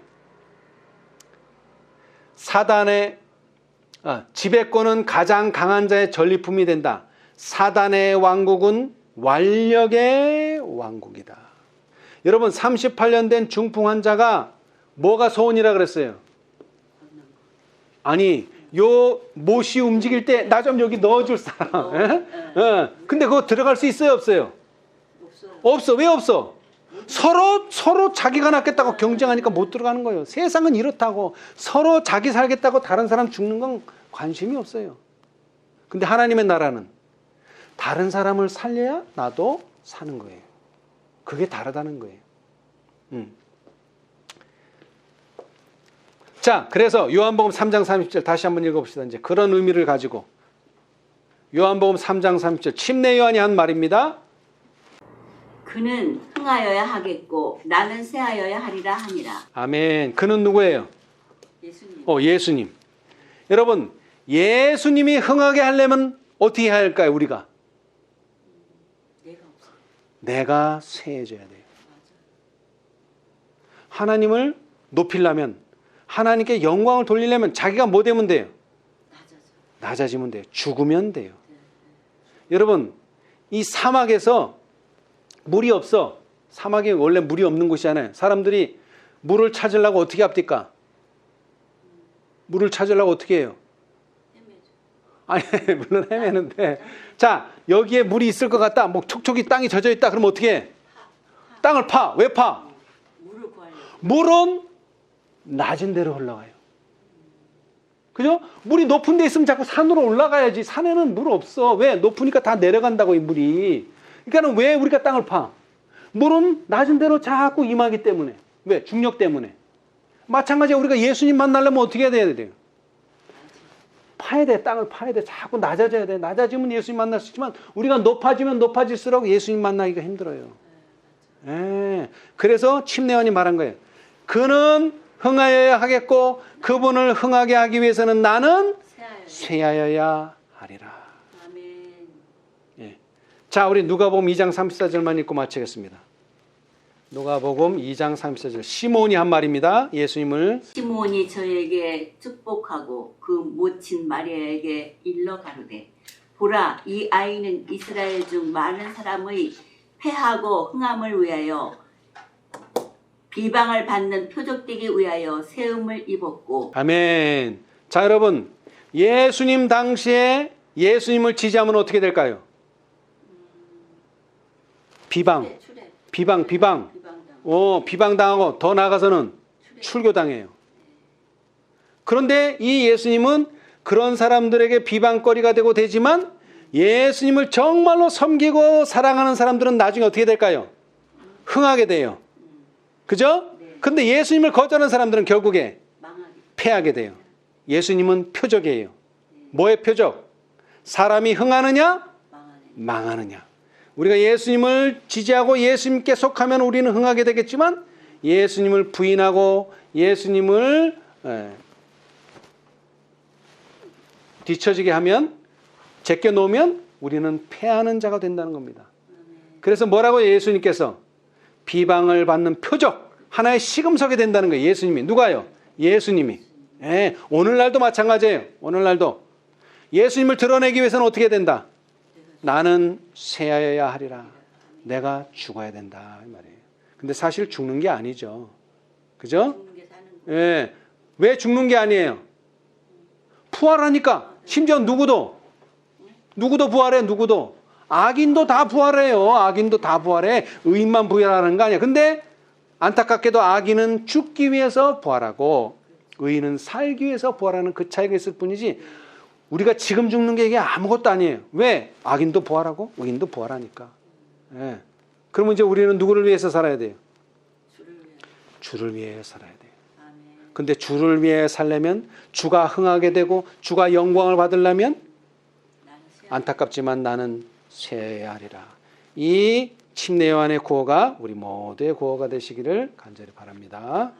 사단의 지배권은 가장 강한 자의 전리품이 된다. 사단의 왕국은 완력의 왕국이다. 여러분 38년 된 중풍 환자가 뭐가 소원이라 그랬어요? 아니 요 못이 움직일 때 나 좀 여기 넣어줄 사람. 근데 그거 들어갈 수 있어요 없어요? 없어. 왜 없어? 서로 자기가 낫겠다고 경쟁하니까 못 들어가는 거예요. 세상은 이렇다고. 서로 자기 살겠다고 다른 사람 죽는 건 관심이 없어요. 근데 하나님의 나라는 다른 사람을 살려야 나도 사는 거예요. 그게 다르다는 거예요. 자, 그래서 요한복음 3장 30절 다시 한번 읽어봅시다. 이제 그런 의미를 가지고 요한복음 3장 30절 침례 요한이 한 말입니다. 그는 흥하여야 하겠고 나는 쇠하여야 하리라 하니라. 아멘. 그는 누구예요? 예수님. 예수님. 여러분, 예수님이 흥하게 하려면 어떻게 해야 할까요, 우리가? 내가 쇠해져야 돼요. 하나님을 높이려면, 하나님께 영광을 돌리려면 자기가 뭐 되면 돼요? 낮아지면 돼요. 죽으면 돼요. 여러분, 이 사막에서 물이 없어. 사막이 원래 물이 없는 곳이잖아요. 사람들이 물을 찾으려고 어떻게 합니까? 물을 찾으려고 어떻게 해요? 아니, 물론 헤매는데. 자, 여기에 물이 있을 것 같다. 뭐 촉촉이 땅이 젖어 있다. 그럼 어떻게 해? 땅을 파. 왜 파? 물을 구하려고. 물은 낮은 데로 흘러가요. 그죠? 물이 높은 데 있으면 자꾸 산으로 올라가야지. 산에는 물 없어. 왜? 높으니까 다 내려간다고, 이 물이. 그러니까 왜 우리가 땅을 파? 물은 낮은 데로 자꾸 임하기 때문에. 왜? 중력 때문에. 마찬가지로 우리가 예수님 만나려면 어떻게 해야 돼요? 파야 돼. 땅을 파야 돼. 자꾸 낮아져야 돼. 낮아지면 예수님 만날 수 있지만 우리가 높아지면 높아질수록 예수님 만나기가 힘들어요. 예. 그래서 침례요한이 말한 거예요. 그는 흥하여야 하겠고 그분을 흥하게 하기 위해서는 나는 쇠하여야 하리라. 아멘. 예. 자, 우리 누가복음 2장 34절만 읽고 마치겠습니다. 누가복음 2장 34절. 시몬이 한 말입니다. 예수님을. 시몬이 저에게 축복하고 그 모친 마리아에게 일러 가로되 보라 이 아이는 이스라엘 중 많은 사람의 패하고 흥함을 위하여 비방을 받는 표적되기 위하여 세움을 입었고. 아멘. 자, 여러분, 예수님 당시에 예수님을 지지하면 어떻게 될까요? 비방. 비방. 비방당하고 더 나아가서는 출교당해요. 그런데 이 예수님은 그런 사람들에게 비방거리가 되고 되지만 예수님을 정말로 섬기고 사랑하는 사람들은 나중에 어떻게 될까요? 흥하게 돼요. 그죠? 근데 예수님을 거절하는 사람들은 결국에 패하게 돼요. 예수님은 표적이에요. 뭐의 표적? 사람이 흥하느냐? 망하느냐? 우리가 예수님을 지지하고 예수님께 속하면 우리는 흥하게 되겠지만 예수님을 부인하고 예수님을 뒤처지게 하면, 제껴놓으면 우리는 패하는 자가 된다는 겁니다. 그래서 뭐라고 예수님께서? 비방을 받는 표적, 하나의 시금석이 된다는 거예요. 예수님이. 누가요? 예수님이. 예, 오늘날도 마찬가지예요. 오늘날도 예수님을 드러내기 위해서는 어떻게 된다? 나는 쇠하여야 하리라. 내가 죽어야 된다 이 말이에요. 근데 사실 죽는 게 아니죠. 그죠? 예. 왜 죽는 게 아니에요? 부활하니까. 심지어 누구도 부활해. 누구도. 악인도 다 부활해요. 악인도 다 부활해. 의인만 부활하는 거 아니야. 근데 안타깝게도 악인은 죽기 위해서 부활하고 의인은 살기 위해서 부활하는 그 차이가 있을 뿐이지 우리가 지금 죽는 게 이게 아무것도 아니에요. 왜? 악인도 부활하고 의인도 부활하니까. 예. 그러면 이제 우리는 누구를 위해서 살아야 돼요? 주를 위해 살아야 돼요. 근데 주를 위해 살려면 주가 흥하게 되고 주가 영광을 받으려면 안타깝지만 나는 쇠해야 하리라. 이 침례요한의 구호가 우리 모두의 구호가 되시기를 간절히 바랍니다.